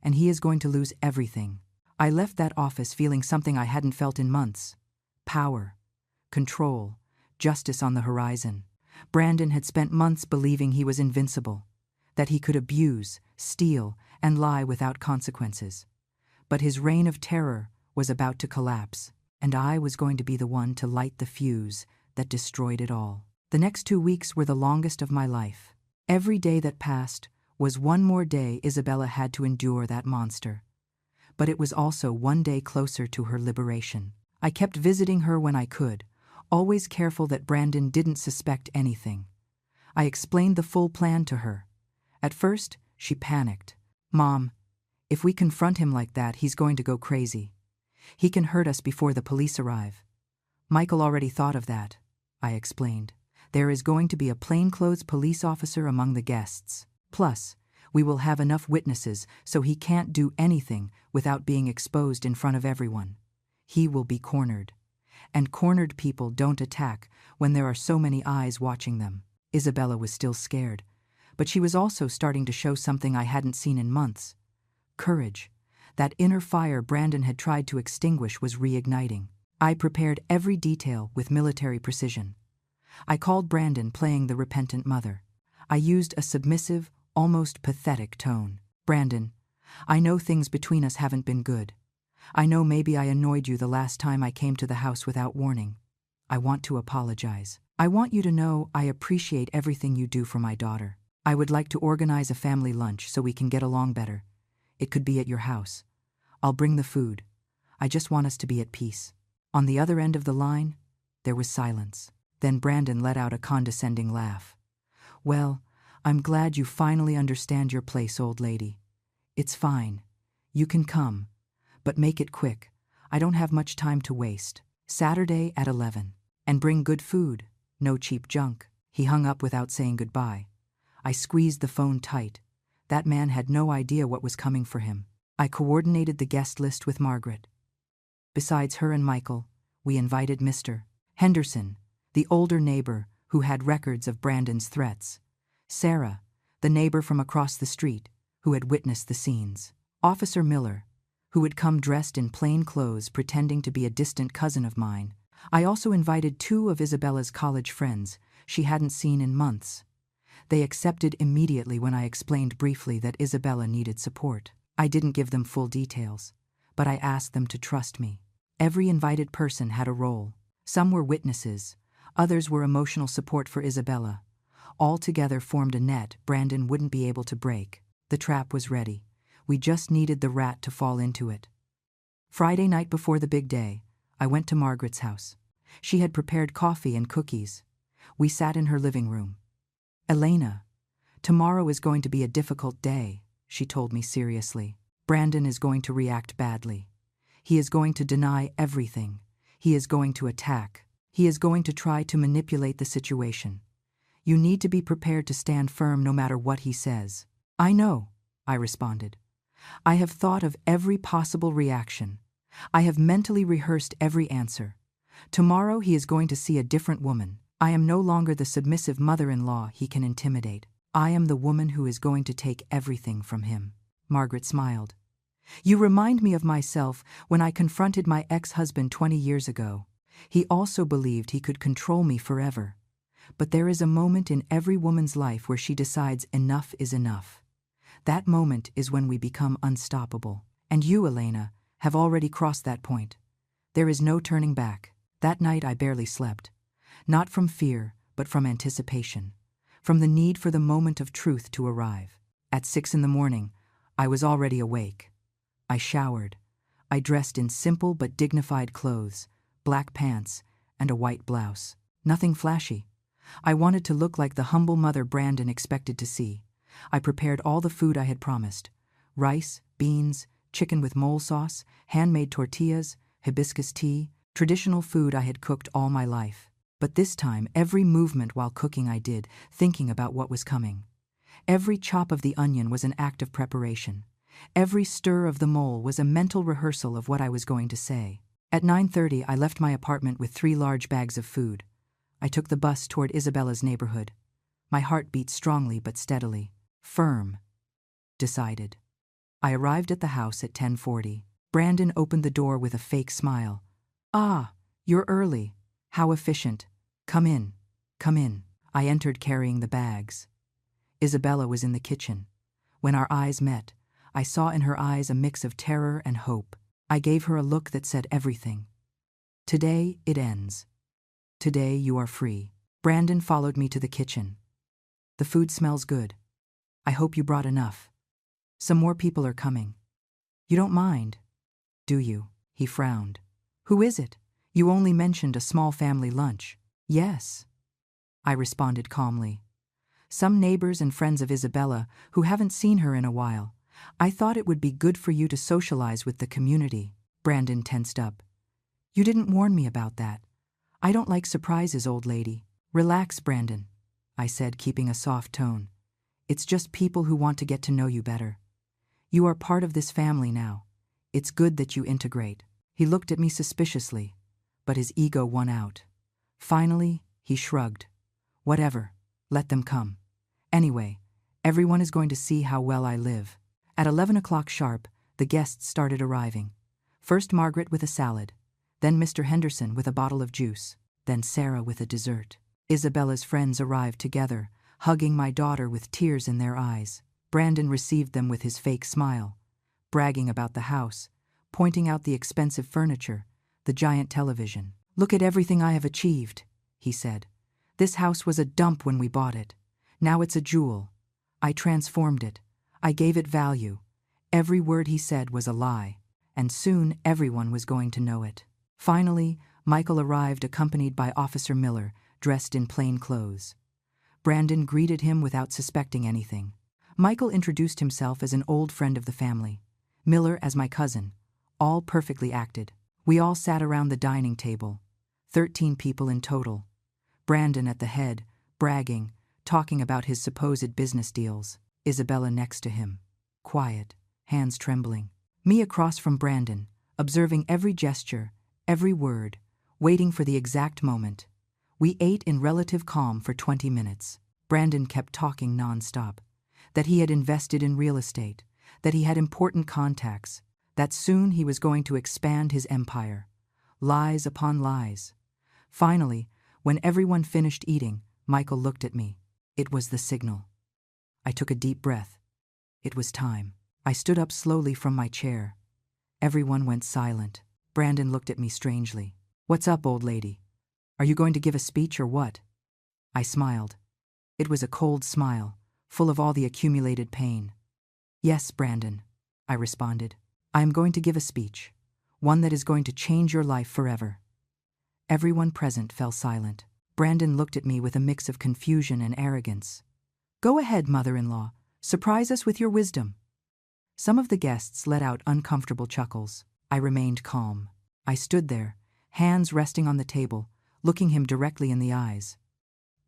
And he is going to lose everything. I left that office feeling something I hadn't felt in months. Power, control, justice on the horizon. Brandon had spent months believing he was invincible, that he could abuse, steal, and lie without consequences. But his reign of terror was about to collapse, and I was going to be the one to light the fuse that destroyed it all. The next 2 weeks were the longest of my life. Every day that passed was one more day Isabella had to endure that monster. But it was also one day closer to her liberation. I kept visiting her when I could, always careful that Brandon didn't suspect anything. I explained the full plan to her. At first, she panicked. "Mom, if we confront him like that, he's going to go crazy. He can hurt us before the police arrive." Michael already thought of that, I explained. There is going to be a plainclothes police officer among the guests. Plus, we will have enough witnesses so he can't do anything without being exposed in front of everyone. He will be cornered. And cornered people don't attack when there are so many eyes watching them. Isabella was still scared, but she was also starting to show something I hadn't seen in months. Courage. That inner fire Brandon had tried to extinguish was reigniting. I prepared every detail with military precision. I called Brandon playing the repentant mother. I used a submissive, almost pathetic tone. "Brandon, I know things between us haven't been good. I know maybe I annoyed you the last time I came to the house without warning. I want to apologize. I want you to know I appreciate everything you do for my daughter. I would like to organize a family lunch so we can get along better. It could be at your house. I'll bring the food. I just want us to be at peace." On the other end of the line, there was silence. Then Brandon let out a condescending laugh. "Well, I'm glad you finally understand your place, old lady. It's fine. You can come. But make it quick. I don't have much time to waste. Saturday at 11. And bring good food. No cheap junk." He hung up without saying goodbye. I squeezed the phone tight. That man had no idea what was coming for him. I coordinated the guest list with Margaret. Besides her and Michael, we invited Mr. Henderson, the older neighbor who had records of Brandon's threats. Sarah, the neighbor from across the street, who had witnessed the scenes. Officer Miller, who had come dressed in plain clothes pretending to be a distant cousin of mine. I also invited 2 of Isabella's college friends she hadn't seen in months. They accepted immediately when I explained briefly that Isabella needed support. I didn't give them full details, but I asked them to trust me. Every invited person had a role. Some were witnesses, others were emotional support for Isabella. All together formed a net Brandon wouldn't be able to break. The trap was ready. We just needed the rat to fall into it. Friday night before the big day, I went to Margaret's house. She had prepared coffee and cookies. We sat in her living room. "Elena, tomorrow is going to be a difficult day," she told me seriously. "Brandon is going to react badly. He is going to deny everything. He is going to attack. He is going to try to manipulate the situation. You need to be prepared to stand firm no matter what he says." "I know," I responded. "I have thought of every possible reaction. I have mentally rehearsed every answer. Tomorrow he is going to see a different woman. I am no longer the submissive mother-in-law he can intimidate. I am the woman who is going to take everything from him." Margaret smiled. "You remind me of myself when I confronted my ex-husband 20 years ago. He also believed he could control me forever. But there is a moment in every woman's life where she decides enough is enough. That moment is when we become unstoppable. And you, Elena, have already crossed that point. There is no turning back. That night I barely slept. Not from fear, but from anticipation. From the need for the moment of truth to arrive. At 6 in the morning, I was already awake. I showered. I dressed in simple but dignified clothes, black pants, and a white blouse. Nothing flashy. I wanted to look like the humble mother Brandon expected to see. I prepared all the food I had promised. Rice, beans, chicken with mole sauce, handmade tortillas, hibiscus tea, traditional food I had cooked all my life. But this time, every movement while cooking I did, thinking about what was coming. Every chop of the onion was an act of preparation. Every stir of the mole was a mental rehearsal of what I was going to say. At 9:30, I left my apartment with 3 large bags of food. I took the bus toward Isabella's neighborhood. My heart beat strongly but steadily. Firm. Decided. I arrived at the house at 10:40. Brandon opened the door with a fake smile. "Ah, you're early. How efficient. Come in. Come in." I entered carrying the bags. Isabella was in the kitchen. When our eyes met, I saw in her eyes a mix of terror and hope. I gave her a look that said everything. "Today it ends. Today you are free." Brandon followed me to the kitchen. "The food smells good. I hope you brought enough. Some more people are coming. You don't mind, do you?" He frowned. "Who is it? You only mentioned a small family lunch." "Yes," I responded calmly. "Some neighbors and friends of Isabella who haven't seen her in a while. I thought it would be good for you to socialize with the community." Brandon tensed up. "You didn't warn me about that. I don't like surprises, old lady." "Relax, Brandon," I said, keeping a soft tone. "It's just people who want to get to know you better. You are part of this family now. It's good that you integrate." He looked at me suspiciously, but his ego won out. Finally, he shrugged. "Whatever, let them come. Anyway, everyone is going to see how well I live." At 11 o'clock sharp, the guests started arriving. First Margaret with a salad, then Mr. Henderson with a bottle of juice, then Sarah with a dessert. Isabella's friends arrived together, hugging my daughter with tears in their eyes. Brandon received them with his fake smile, bragging about the house, pointing out the expensive furniture, the giant television. "Look at everything I have achieved," he said. "This house was a dump when we bought it. Now it's a jewel. I transformed it. I gave it value." Every word he said was a lie, and soon everyone was going to know it. Finally, Michael arrived accompanied by Officer Miller, dressed in plain clothes. Brandon greeted him without suspecting anything. Michael introduced himself as an old friend of the family, Miller as my cousin, all perfectly acted. We all sat around the dining table, 13 people in total. Brandon at the head, bragging, talking about his supposed business deals. Isabella next to him, quiet, hands trembling. Me across from Brandon, observing every gesture, every word, waiting for the exact moment. We ate in relative calm for 20 minutes. Brandon kept talking nonstop. That he had invested in real estate, that he had important contacts, that soon he was going to expand his empire. Lies upon lies. Finally, when everyone finished eating, Michael looked at me. It was the signal. I took a deep breath. It was time. I stood up slowly from my chair. Everyone went silent. Brandon looked at me strangely. "What's up, old lady? Are you going to give a speech or what?" I smiled. It was a cold smile, full of all the accumulated pain. "Yes, Brandon," I responded. "I am going to give a speech, one that is going to change your life forever." Everyone present fell silent. Brandon looked at me with a mix of confusion and arrogance. "Go ahead, mother-in-law. Surprise us with your wisdom." Some of the guests let out uncomfortable chuckles. I remained calm. I stood there, hands resting on the table, looking him directly in the eyes.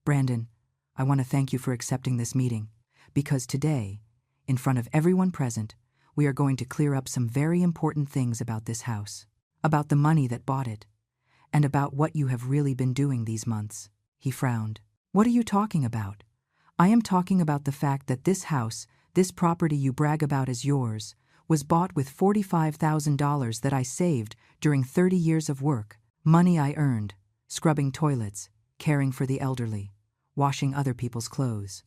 "Brandon, I want to thank you for accepting this meeting, because today, in front of everyone present, we are going to clear up some very important things about this house, about the money that bought it, and about what you have really been doing these months." He frowned. "What are you talking about?" "I am talking about the fact that this house, this property you brag about as yours, was bought with $45,000 that I saved during 30 years of work, money I earned, scrubbing toilets, caring for the elderly, washing other people's clothes.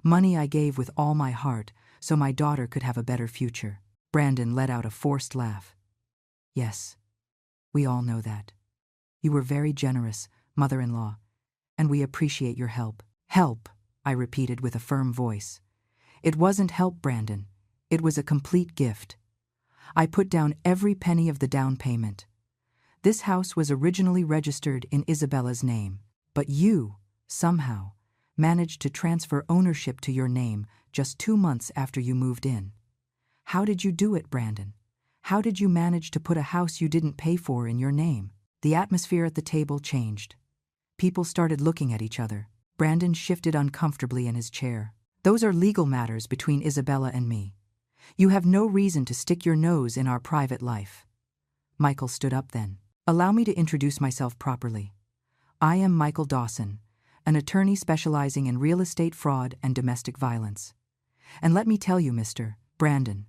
Money I gave with all my heart so my daughter could have a better future." Brandon let out a forced laugh. "Yes, we all know that. You were very generous, mother-in-law, and we appreciate your help. Help, I repeated with a firm voice. It wasn't help, Brandon. It was a complete gift. I put down every penny of the down payment. This house was originally registered in Isabella's name, but you, somehow, managed to transfer ownership to your name just 2 months after you moved in. How did you do it, Brandon? How did you manage to put a house you didn't pay for in your name? The atmosphere at the table changed. People started looking at each other. Brandon shifted uncomfortably in his chair. Those are legal matters between Isabella and me. You have no reason to stick your nose in our private life. Michael stood up then. Allow me to introduce myself properly. I am Michael Dawson, an attorney specializing in real estate fraud and domestic violence. And let me tell you, Mr. Brandon,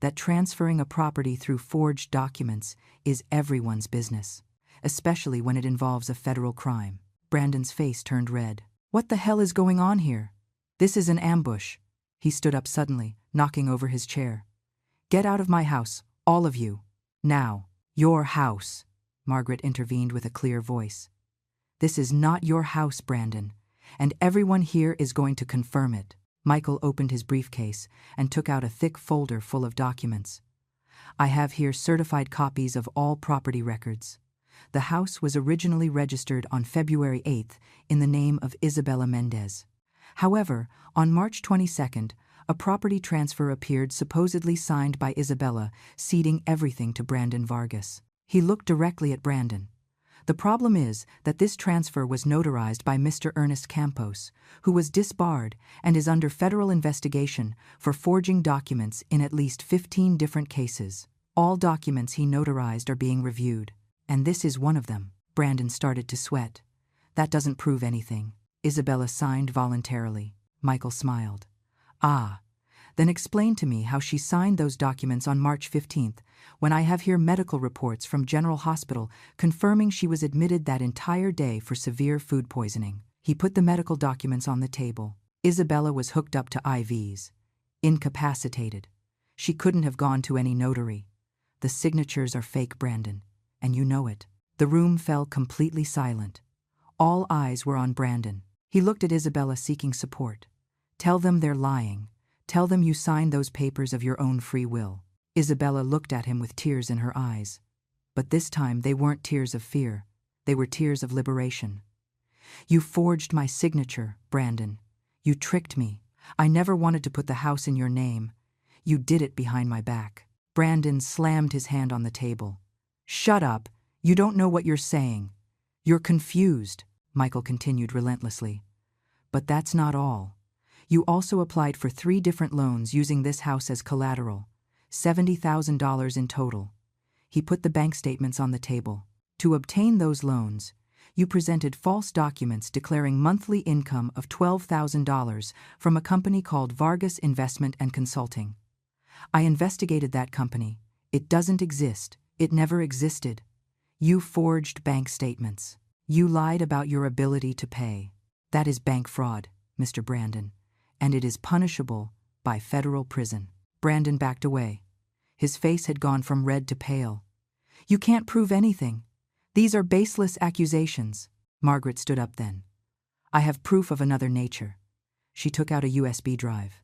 that transferring a property through forged documents is everyone's business, especially when it involves a federal crime. Brandon's face turned red. What the hell is going on here? This is an ambush. He stood up suddenly, knocking over his chair. Get out of my house, all of you. Now. Your house, Margaret intervened with a clear voice. This is not your house, Brandon, and everyone here is going to confirm it. Michael opened his briefcase and took out a thick folder full of documents. I have here certified copies of all property records. The house was originally registered on February 8th in the name of Isabella Mendez. However, on March 22nd, a property transfer appeared supposedly signed by Isabella, ceding everything to Brandon Vargas. He looked directly at Brandon. The problem is that this transfer was notarized by Mr. Ernest Campos, who was disbarred and is under federal investigation for forging documents in at least 15 different cases. All documents he notarized are being reviewed, and this is one of them. Brandon started to sweat. That doesn't prove anything. Isabella signed voluntarily. Michael smiled. Ah, then explain to me how she signed those documents on March 15th, when I have here medical reports from General Hospital confirming she was admitted that entire day for severe food poisoning. He put the medical documents on the table. Isabella was hooked up to IVs. Incapacitated. She couldn't have gone to any notary. The signatures are fake, Brandon, and you know it. The room fell completely silent. All eyes were on Brandon. He looked at Isabella seeking support. Tell them they're lying. Tell them you signed those papers of your own free will. Isabella looked at him with tears in her eyes. But this time they weren't tears of fear. They were tears of liberation. You forged my signature, Brandon. You tricked me. I never wanted to put the house in your name. You did it behind my back. Brandon slammed his hand on the table. Shut up. You don't know what you're saying. You're confused, Michael continued relentlessly. But that's not all. You also applied for 3 different loans using this house as collateral, $70,000 in total. He put the bank statements on the table. To obtain those loans, you presented false documents declaring monthly income of $12,000 from a company called Vargas Investment and Consulting. I investigated that company. It doesn't exist. It never existed. You forged bank statements. You lied about your ability to pay. That is bank fraud, Mr. Brandon, and it is punishable by federal prison. Brandon backed away. His face had gone from red to pale. You can't prove anything. These are baseless accusations. Margaret stood up then. I have proof of another nature. She took out a USB drive.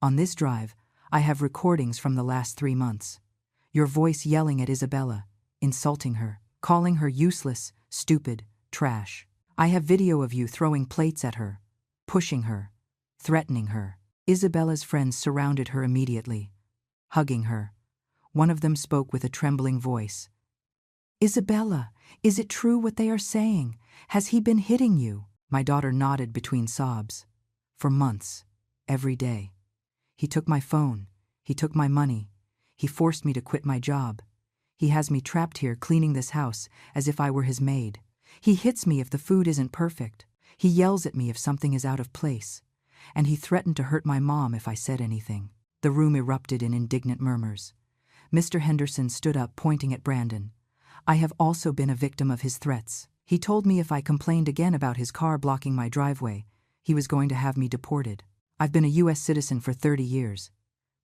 On this drive, I have recordings from the last 3 months. Your voice yelling at Isabella, insulting her, calling her useless, stupid, trash. I have video of you throwing plates at her, pushing her, threatening her. Isabella's friends surrounded her immediately, hugging her. One of them spoke with a trembling voice. Isabella, is it true what they are saying? Has he been hitting you? My daughter nodded between sobs. For months, every day. He took my phone. He took my money. He forced me to quit my job. He has me trapped here cleaning this house as if I were his maid. He hits me if the food isn't perfect. He yells at me if something is out of place. And he threatened to hurt my mom if I said anything. The room erupted in indignant murmurs. Mr. Henderson stood up, pointing at Brandon. I have also been a victim of his threats. He told me if I complained again about his car blocking my driveway, he was going to have me deported. I've been a U.S. citizen for 30 years.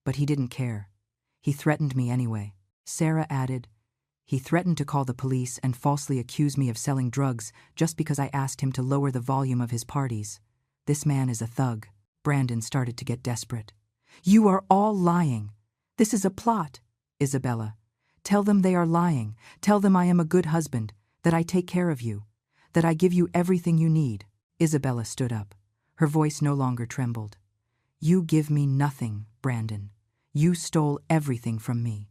But he didn't care. He threatened me anyway. Sarah added, He threatened to call the police and falsely accuse me of selling drugs just because I asked him to lower the volume of his parties. This man is a thug. Brandon started to get desperate. You are all lying. This is a plot. Isabella, tell them they are lying. Tell them I am a good husband, that I take care of you, that I give you everything you need. Isabella stood up. Her voice no longer trembled. You give me nothing, Brandon. You stole everything from me.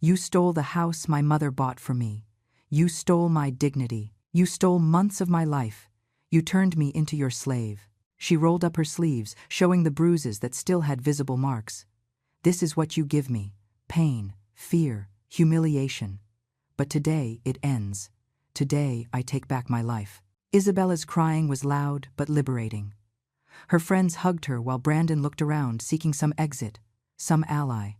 You stole the house my mother bought for me. You stole my dignity. You stole months of my life. You turned me into your slave. She rolled up her sleeves, showing the bruises that still had visible marks. This is what you give me: pain, fear, humiliation. But today it ends. Today I take back my life. Isabella's crying was loud but liberating. Her friends hugged her while Brandon looked around, seeking some exit, some ally.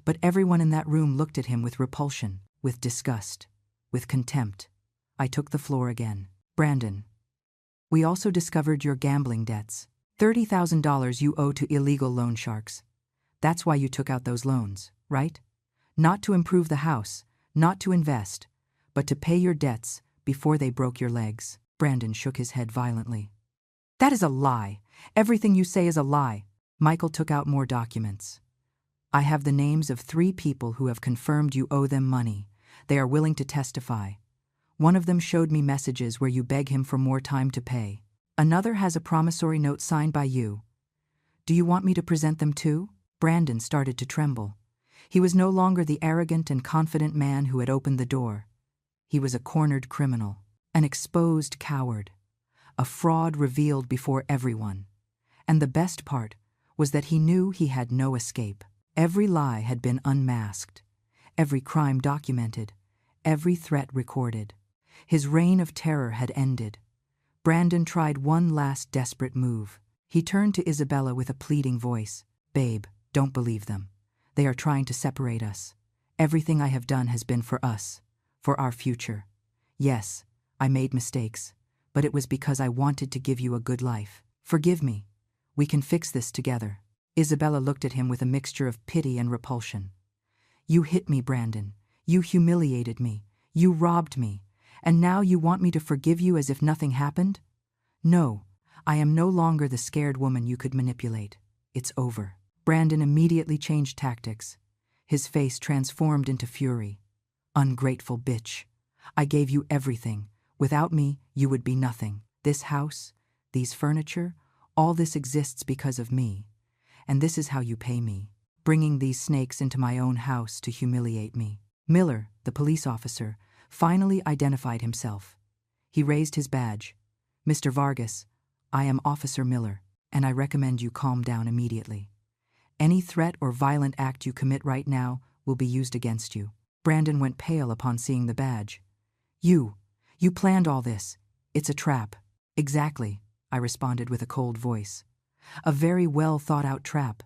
But everyone in that room looked at him with repulsion, with disgust, with contempt. I took the floor again. Brandon, we also discovered your gambling debts. $30,000 you owe to illegal loan sharks. That's why you took out those loans, right? Not to improve the house, not to invest, but to pay your debts before they broke your legs. Brandon shook his head violently. That is a lie. Everything you say is a lie. Michael took out more documents. I have the names of 3 people who have confirmed you owe them money. They are willing to testify. One of them showed me messages where you beg him for more time to pay. Another has a promissory note signed by you. Do you want me to present them too? Brandon started to tremble. He was no longer the arrogant and confident man who had opened the door. He was a cornered criminal, an exposed coward, a fraud revealed before everyone. And the best part was that he knew he had no escape. Every lie had been unmasked, every crime documented, every threat recorded. His reign of terror had ended. Brandon tried one last desperate move. He turned to Isabella with a pleading voice. Babe, don't believe them. They are trying to separate us. Everything I have done has been for us, for our future. Yes, I made mistakes, but it was because I wanted to give you a good life. Forgive me. We can fix this together. Isabella looked at him with a mixture of pity and repulsion. You hit me, Brandon. You humiliated me. You robbed me. And now you want me to forgive you as if nothing happened? No, I am no longer the scared woman you could manipulate. It's over. Brandon immediately changed tactics. His face transformed into fury. Ungrateful bitch. I gave you everything. Without me, you would be nothing. This house, these furniture, all this exists because of me. And this is how you pay me, bringing these snakes into my own house to humiliate me. Miller, the police officer, finally identified himself. He raised his badge. Mr. Vargas, I am Officer Miller, and I recommend you calm down immediately. Any threat or violent act you commit right now will be used against you. Brandon went pale upon seeing the badge. You planned all this. It's a trap. Exactly, I responded with a cold voice. A very well thought out trap.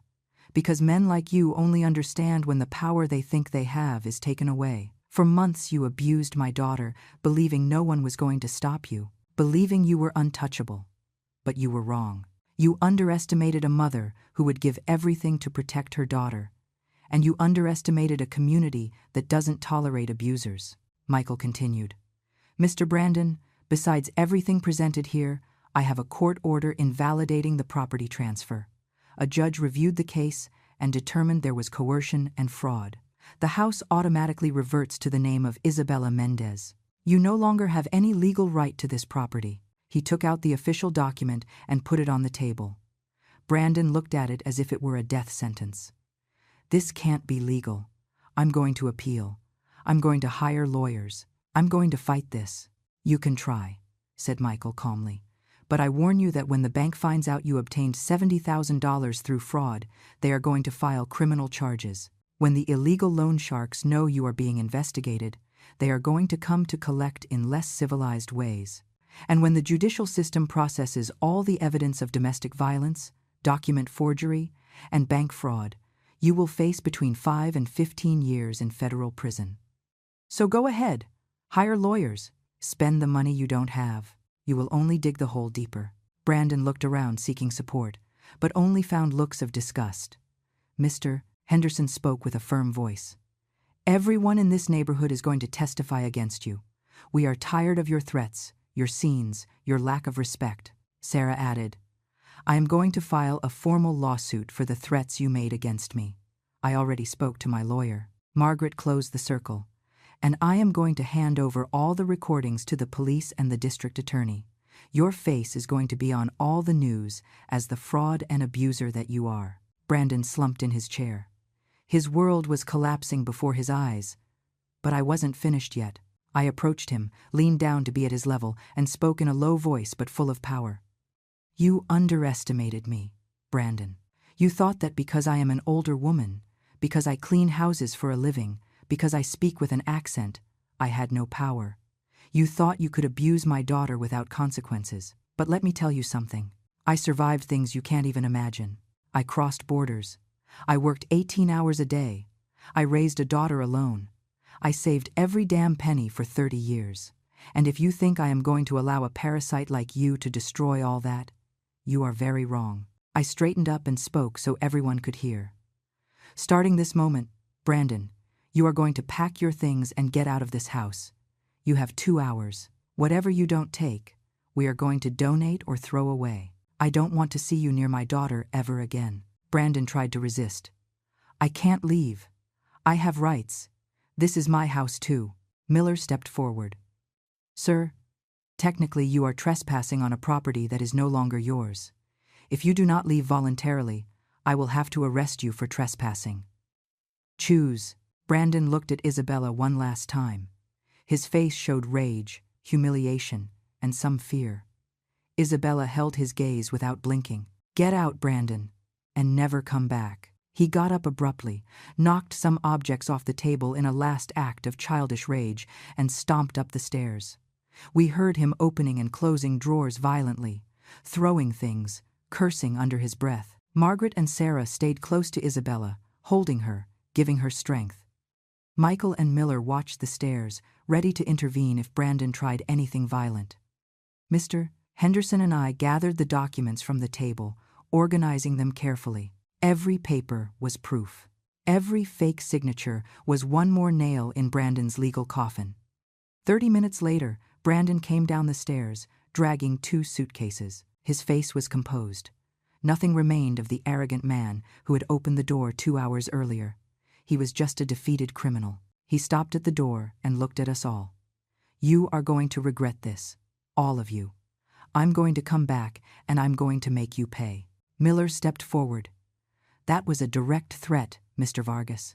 Because men like you only understand when the power they think they have is taken away. For months you abused my daughter, believing no one was going to stop you, believing you were untouchable. But you were wrong. You underestimated a mother who would give everything to protect her daughter. And you underestimated a community that doesn't tolerate abusers. Michael continued. Mr. Brandon, besides everything presented here, I have a court order invalidating the property transfer. A judge reviewed the case and determined there was coercion and fraud. The house automatically reverts to the name of Isabella Mendez. You no longer have any legal right to this property. He took out the official document and put it on the table. Brandon looked at it as if it were a death sentence. This can't be legal. I'm going to appeal. I'm going to hire lawyers. I'm going to fight this. You can try, said Michael calmly. But I warn you that when the bank finds out you obtained $70,000 through fraud, they are going to file criminal charges. When the illegal loan sharks know you are being investigated, they are going to come to collect in less civilized ways. And when the judicial system processes all the evidence of domestic violence, document forgery, and bank fraud, you will face between 5 and 15 years in federal prison. So go ahead, hire lawyers, spend the money you don't have. You will only dig the hole deeper. Brandon looked around seeking support, but only found looks of disgust. Mr. Henderson spoke with a firm voice. Everyone in this neighborhood is going to testify against you. We are tired of your threats, your scenes, your lack of respect." Sarah added, "I am going to file a formal lawsuit for the threats you made against me. I already spoke to my lawyer." Margaret closed the circle. "And I am going to hand over all the recordings to the police and the district attorney. Your face is going to be on all the news as the fraud and abuser that you are." Brandon slumped in his chair. His world was collapsing before his eyes. But I wasn't finished yet. I approached him, leaned down to be at his level, and spoke in a low voice but full of power. "You underestimated me, Brandon. You thought that because I am an older woman, because I clean houses for a living, because I speak with an accent, I had no power. You thought you could abuse my daughter without consequences. But let me tell you something. I survived things you can't even imagine. I crossed borders. I worked 18 hours a day. I raised a daughter alone. I saved every damn penny for 30 years. And if you think I am going to allow a parasite like you to destroy all that, you are very wrong." I straightened up and spoke so everyone could hear. "Starting this moment, Brandon, you are going to pack your things and get out of this house. You have 2 hours. Whatever you don't take, we are going to donate or throw away. I don't want to see you near my daughter ever again." Brandon tried to resist. "I can't leave. I have rights. This is my house too." Miller stepped forward. "Sir, technically you are trespassing on a property that is no longer yours. If you do not leave voluntarily, I will have to arrest you for trespassing. Choose." Brandon looked at Isabella one last time. His face showed rage, humiliation, and some fear. Isabella held his gaze without blinking. "Get out, Brandon, and never come back." He got up abruptly, knocked some objects off the table in a last act of childish rage, and stomped up the stairs. We heard him opening and closing drawers violently, throwing things, cursing under his breath. Margaret and Sarah stayed close to Isabella, holding her, giving her strength. Michael and Miller watched the stairs, ready to intervene if Brandon tried anything violent. Mr. Henderson and I gathered the documents from the table, organizing them carefully. Every paper was proof. Every fake signature was one more nail in Brandon's legal coffin. 30 minutes later, Brandon came down the stairs, dragging 2 suitcases. His face was composed. Nothing remained of the arrogant man who had opened the door 2 hours earlier. He was just a defeated criminal. He stopped at the door and looked at us all. "You are going to regret this. All of you. I'm going to come back and I'm going to make you pay." Miller stepped forward. "That was a direct threat, Mr. Vargas.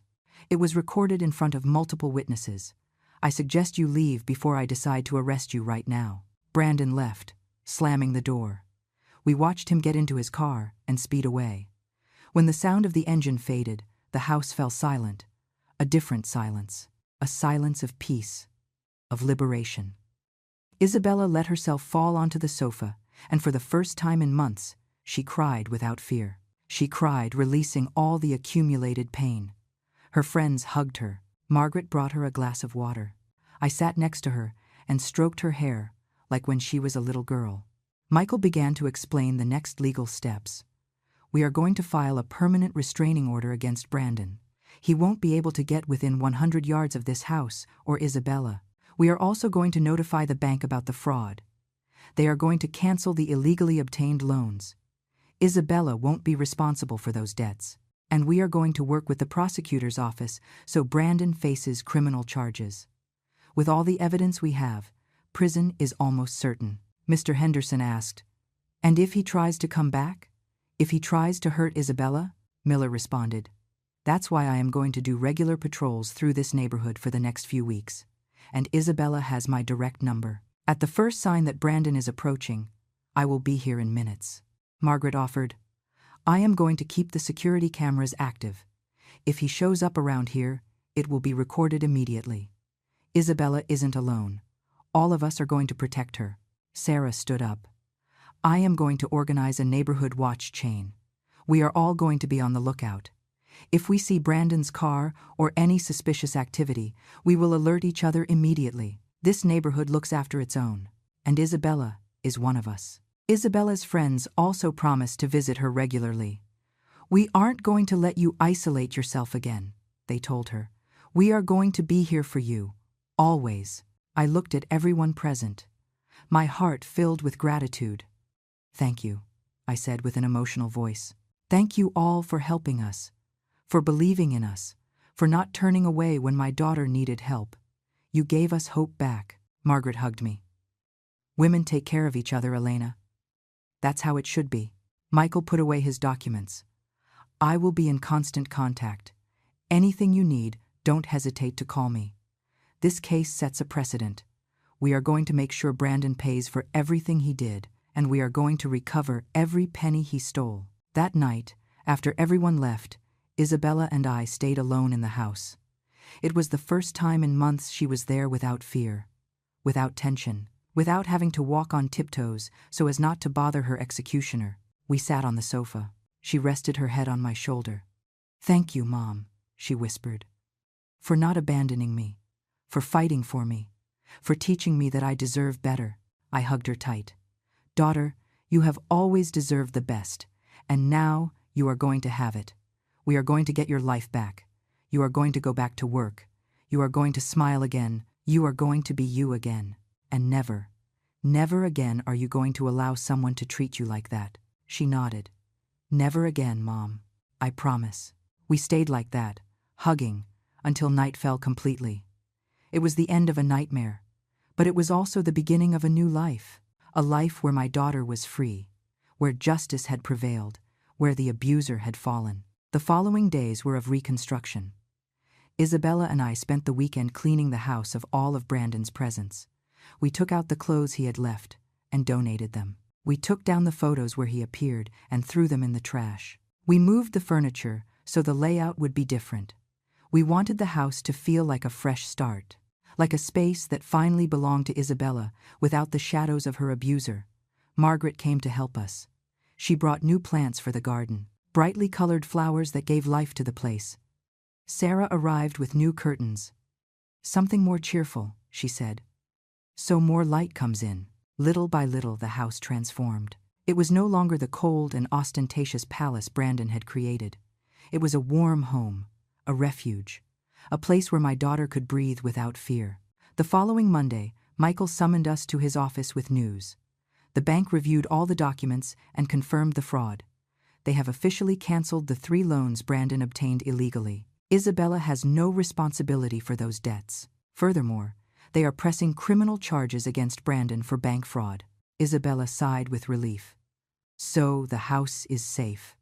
It was recorded in front of multiple witnesses. I suggest you leave before I decide to arrest you right now." Brandon left, slamming the door. We watched him get into his car and speed away. When the sound of the engine faded, the house fell silent. A different silence. A silence of peace, of liberation. Isabella let herself fall onto the sofa, and for the first time in months, she cried without fear. She cried, releasing all the accumulated pain. Her friends hugged her. Margaret brought her a glass of water. I sat next to her and stroked her hair, like when she was a little girl. Michael began to explain the next legal steps. "We are going to file a permanent restraining order against Brandon. He won't be able to get within 100 yards of this house or Isabella. We are also going to notify the bank about the fraud. They are going to cancel the illegally obtained loans. Isabella won't be responsible for those debts. And we are going to work with the prosecutor's office so Brandon faces criminal charges. With all the evidence we have, prison is almost certain." Mr. Henderson asked, "And if he tries to come back? If he tries to hurt Isabella?" Miller responded, "That's why I am going to do regular patrols through this neighborhood for the next few weeks. And Isabella has my direct number. At the first sign that Brandon is approaching, I will be here in minutes." Margaret offered, "I am going to keep the security cameras active. If he shows up around here, it will be recorded immediately. Isabella isn't alone. All of us are going to protect her." Sarah stood up. "I am going to organize a neighborhood watch chain. We are all going to be on the lookout. If we see Brandon's car or any suspicious activity, we will alert each other immediately. This neighborhood looks after its own, and Isabella is one of us." Isabella's friends also promised to visit her regularly. "We aren't going to let you isolate yourself again," they told her. We are going to be here for you, always. I looked at everyone present, my heart filled with gratitude. Thank you, I said with an emotional voice. Thank you all for helping us, for believing in us, for not turning away when my daughter needed help. You gave us hope back. Margaret hugged me. Women take care of each other, Elena. That's how it should be. Michael put away his documents. I will be in constant contact. Anything you need, don't hesitate to call me. This case sets a precedent. We are going to make sure Brandon pays for everything he did, and we are going to recover every penny he stole. That night, after everyone left, Isabella and I stayed alone in the house. It was the first time in months she was there without fear, without tension, without having to walk on tiptoes so as not to bother her executioner. We sat on the sofa. She rested her head on my shoulder. Thank you, Mom, she whispered, for not abandoning me, for fighting for me, for teaching me that I deserve better. I hugged her tight. Daughter, you have always deserved the best, and now you are going to have it. We are going to get your life back. You are going to go back to work. You are going to smile again. You are going to be you again. And never, never again are you going to allow someone to treat you like that. She nodded. Never again, Mom. I promise. We stayed like that, hugging, until night fell completely. It was the end of a nightmare, but it was also the beginning of a new life. A life where my daughter was free, where justice had prevailed, where the abuser had fallen. The following days were of reconstruction. Isabella and I spent the weekend cleaning the house of all of Brandon's presents. We took out the clothes he had left and donated them. We took down the photos where he appeared and threw them in the trash. We moved the furniture so the layout would be different. We wanted the house to feel like a fresh start, like a space that finally belonged to Isabella without the shadows of her abuser. Margaret came to help us. She brought new plants for the garden, brightly colored flowers that gave life to the place. Sarah arrived with new curtains. Something more cheerful, she said. So more light comes in. Little by little the house transformed. It was no longer the cold and ostentatious palace Brandon had created. It was a warm home, a refuge, a place where my daughter could breathe without fear. The following Monday, Michael summoned us to his office with news. The bank reviewed all the documents and confirmed the fraud. They have officially canceled the 3 loans Brandon obtained illegally. Isabella has no responsibility for those debts. Furthermore, they are pressing criminal charges against Brandon for bank fraud. Isabella sighed with relief. So the house is safe.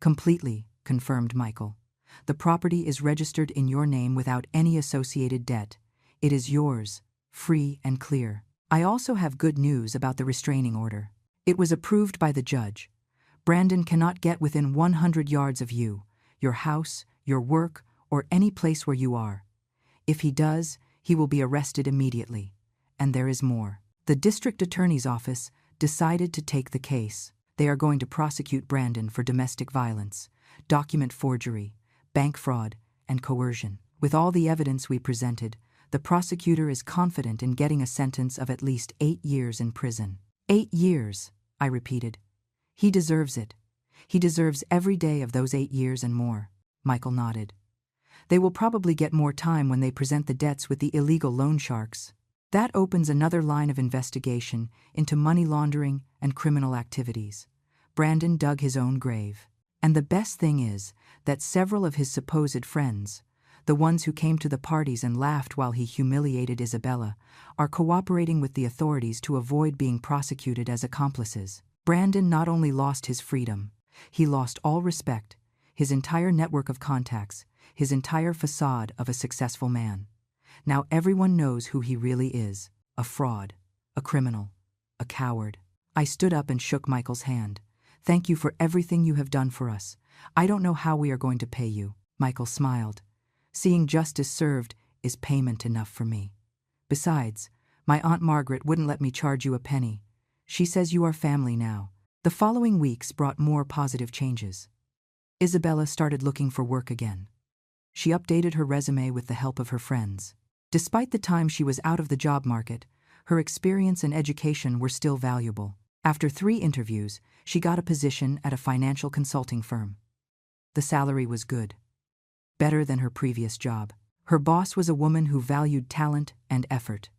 Completely, confirmed Michael. The property is registered in your name without any associated debt. It is yours, free and clear. I also have good news about the restraining order. It was approved by the judge. Brandon cannot get within 100 yards of you, your house, your work, or any place where you are. If he does, he will be arrested immediately. And there is more. The district attorney's office decided to take the case. They are going to prosecute Brandon for domestic violence, document forgery, bank fraud, and coercion. With all the evidence we presented, the prosecutor is confident in getting a sentence of at least 8 years in prison. 8 years, I repeated. He deserves it. He deserves every day of those 8 years and more. Michael nodded. They will probably get more time when they present the debts with the illegal loan sharks. That opens another line of investigation into money laundering and criminal activities. Brandon dug his own grave. And the best thing is that several of his supposed friends, the ones who came to the parties and laughed while he humiliated Isabella, are cooperating with the authorities to avoid being prosecuted as accomplices. Brandon not only lost his freedom, he lost all respect, his entire network of contacts, his entire facade of a successful man. Now everyone knows who he really is, a fraud, a criminal, a coward. I stood up and shook Michael's hand. Thank you for everything you have done for us. I don't know how we are going to pay you. Michael smiled. Seeing justice served is payment enough for me. Besides, my Aunt Margaret wouldn't let me charge you a penny. She says you are family now. The following weeks brought more positive changes. Isabella started looking for work again. She updated her resume with the help of her friends. Despite the time she was out of the job market, her experience and education were still valuable. After 3 interviews, she got a position at a financial consulting firm. The salary was good, better than her previous job. Her boss was a woman who valued talent and effort.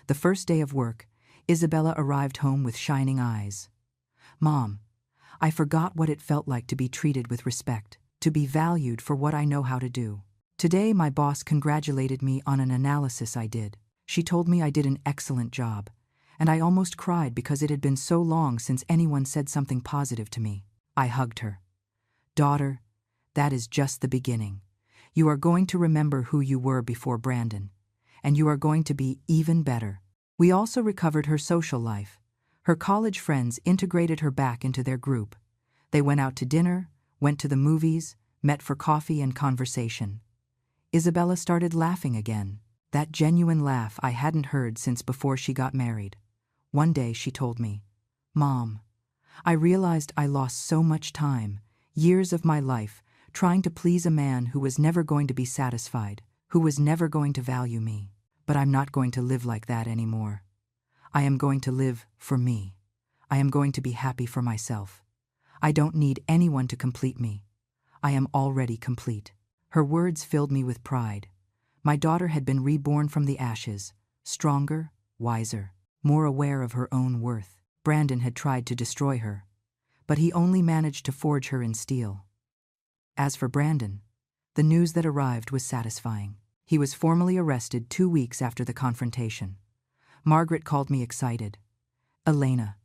The first day of work, Isabella arrived home with shining eyes. "Mom, I forgot what it felt like to be treated with respect, to be valued for what I know how to do. Today my boss congratulated me on an analysis I did. She told me I did an excellent job, and I almost cried because it had been so long since anyone said something positive to me." I hugged her. "Daughter, that is just the beginning. You are going to remember who you were before Brandon, and you are going to be even better." We also recovered her social life. Her college friends integrated her back into their group. They went out to dinner, went to the movies, met for coffee and conversation. Isabella started laughing again, that genuine laugh I hadn't heard since before she got married. One day she told me, "Mom, I realized I lost so much time, years of my life, trying to please a man who was never going to be satisfied, who was never going to value me. But I'm not going to live like that anymore. I am going to live for me. I am going to be happy for myself. I don't need anyone to complete me. I am already complete." Her words filled me with pride. My daughter had been reborn from the ashes, stronger, wiser, more aware of her own worth. Brandon had tried to destroy her, but he only managed to forge her in steel. As for Brandon, the news that arrived was satisfying. He was formally arrested 2 weeks after the confrontation. Margaret called me excited. "Elena,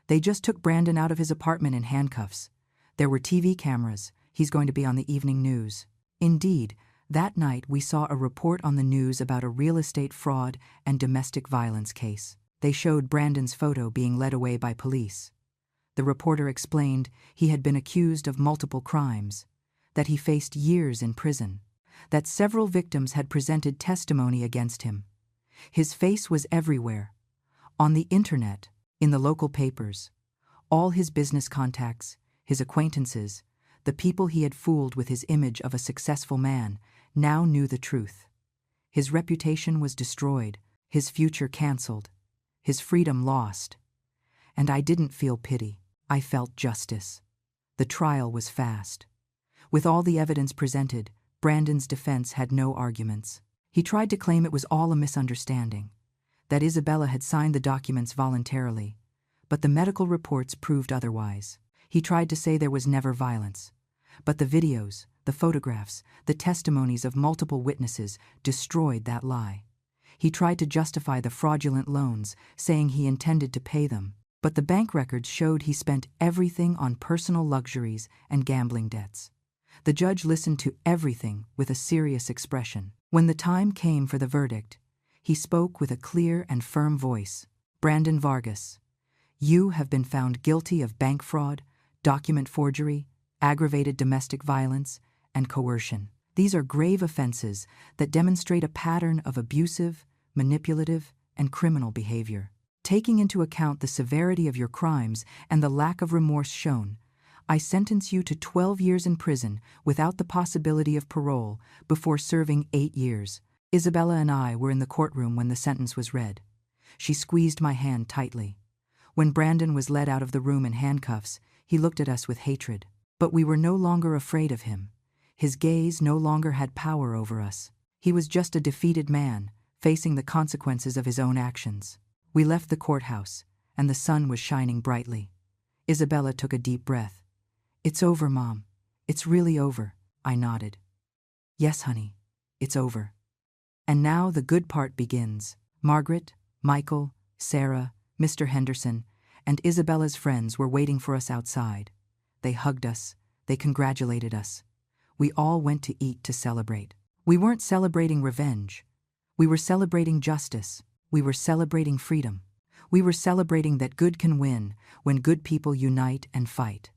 they just took Brandon out of his apartment in handcuffs. There were TV cameras. He's going to be on the evening news." Indeed, that night we saw a report on the news about a real estate fraud and domestic violence case. They showed Brandon's photo being led away by police. The reporter explained he had been accused of multiple crimes, that he faced years in prison, that several victims had presented testimony against him. His face was everywhere, on the internet, in the local papers. All his business contacts, his acquaintances, the people he had fooled with his image of a successful man, now knew the truth. His reputation was destroyed, his future cancelled, his freedom lost. And I didn't feel pity. I felt justice. The trial was fast. With all the evidence presented, Brandon's defense had no arguments. He tried to claim it was all a misunderstanding, that Isabella had signed the documents voluntarily, but the medical reports proved otherwise. He tried to say there was never violence, but the videos, the photographs, the testimonies of multiple witnesses destroyed that lie. He tried to justify the fraudulent loans, saying he intended to pay them, but the bank records showed he spent everything on personal luxuries and gambling debts. The judge listened to everything with a serious expression. When the time came for the verdict, he spoke with a clear and firm voice. "Brandon Vargas, you have been found guilty of bank fraud, document forgery, aggravated domestic violence, and coercion. These are grave offenses that demonstrate a pattern of abusive, manipulative, and criminal behavior. Taking into account the severity of your crimes and the lack of remorse shown, I sentence you to 12 years in prison without the possibility of parole before serving 8 years. Isabella and I were in the courtroom when the sentence was read. She squeezed my hand tightly. When Brandon was led out of the room in handcuffs, he looked at us with hatred. But we were no longer afraid of him. His gaze no longer had power over us. He was just a defeated man, facing the consequences of his own actions. We left the courthouse, and the sun was shining brightly. Isabella took a deep breath. "It's over, Mom. It's really over," I nodded. "Yes, honey, it's over." And now the good part begins. Margaret, Michael, Sarah, Mr. Henderson, and Isabella's friends were waiting for us outside. They hugged us. They congratulated us. We all went to eat to celebrate. We weren't celebrating revenge. We were celebrating justice. We were celebrating freedom. We were celebrating that good can win when good people unite and fight.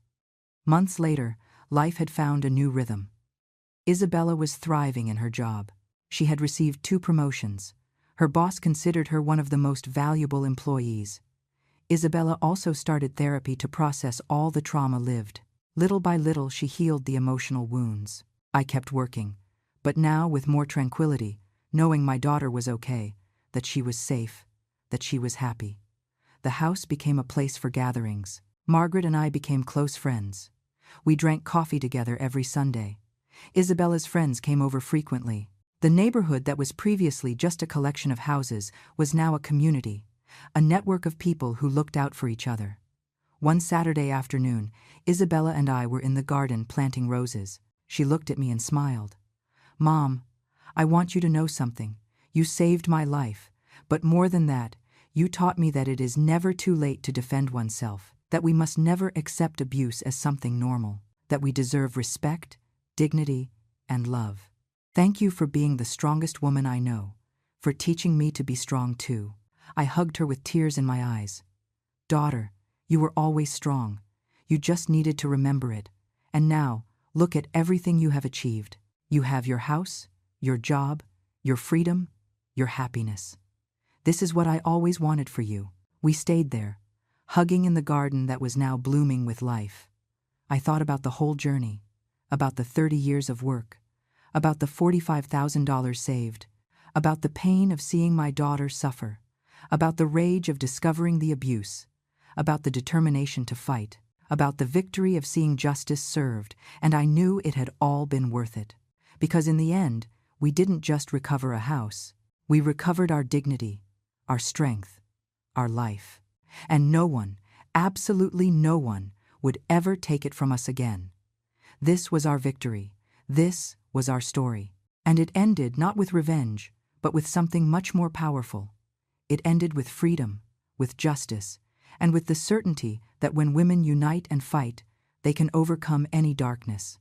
Months later, life had found a new rhythm. Isabella was thriving in her job. She had received 2 promotions. Her boss considered her one of the most valuable employees. Isabella also started therapy to process all the trauma lived. Little by little, she healed the emotional wounds. I kept working, but now with more tranquility, knowing my daughter was okay, that she was safe, that she was happy. The house became a place for gatherings. Margaret and I became close friends. We drank coffee together every Sunday. Isabella's friends came over frequently. The neighborhood that was previously just a collection of houses was now a community, a network of people who looked out for each other. One Saturday afternoon, Isabella and I were in the garden planting roses. She looked at me and smiled. "Mom, I want you to know something. You saved my life, but more than that, you taught me that it is never too late to defend oneself, that we must never accept abuse as something normal, that we deserve respect, dignity, and love. Thank you for being the strongest woman I know, for teaching me to be strong too." I hugged her with tears in my eyes. "Daughter, you were always strong. You just needed to remember it. And now, look at everything you have achieved. You have your house, your job, your freedom, your happiness. This is what I always wanted for you." We stayed there, hugging in the garden that was now blooming with life. I thought about the whole journey, about the 30 years of work, about the $45,000 saved, about the pain of seeing my daughter suffer, about the rage of discovering the abuse, about the determination to fight, about the victory of seeing justice served, and I knew it had all been worth it. Because in the end, we didn't just recover a house, we recovered our dignity, our strength, our life. And no one, absolutely no one, would ever take it from us again. This was our victory. This was our story. And it ended not with revenge, but with something much more powerful. It ended with freedom, with justice, and with the certainty that when women unite and fight, they can overcome any darkness.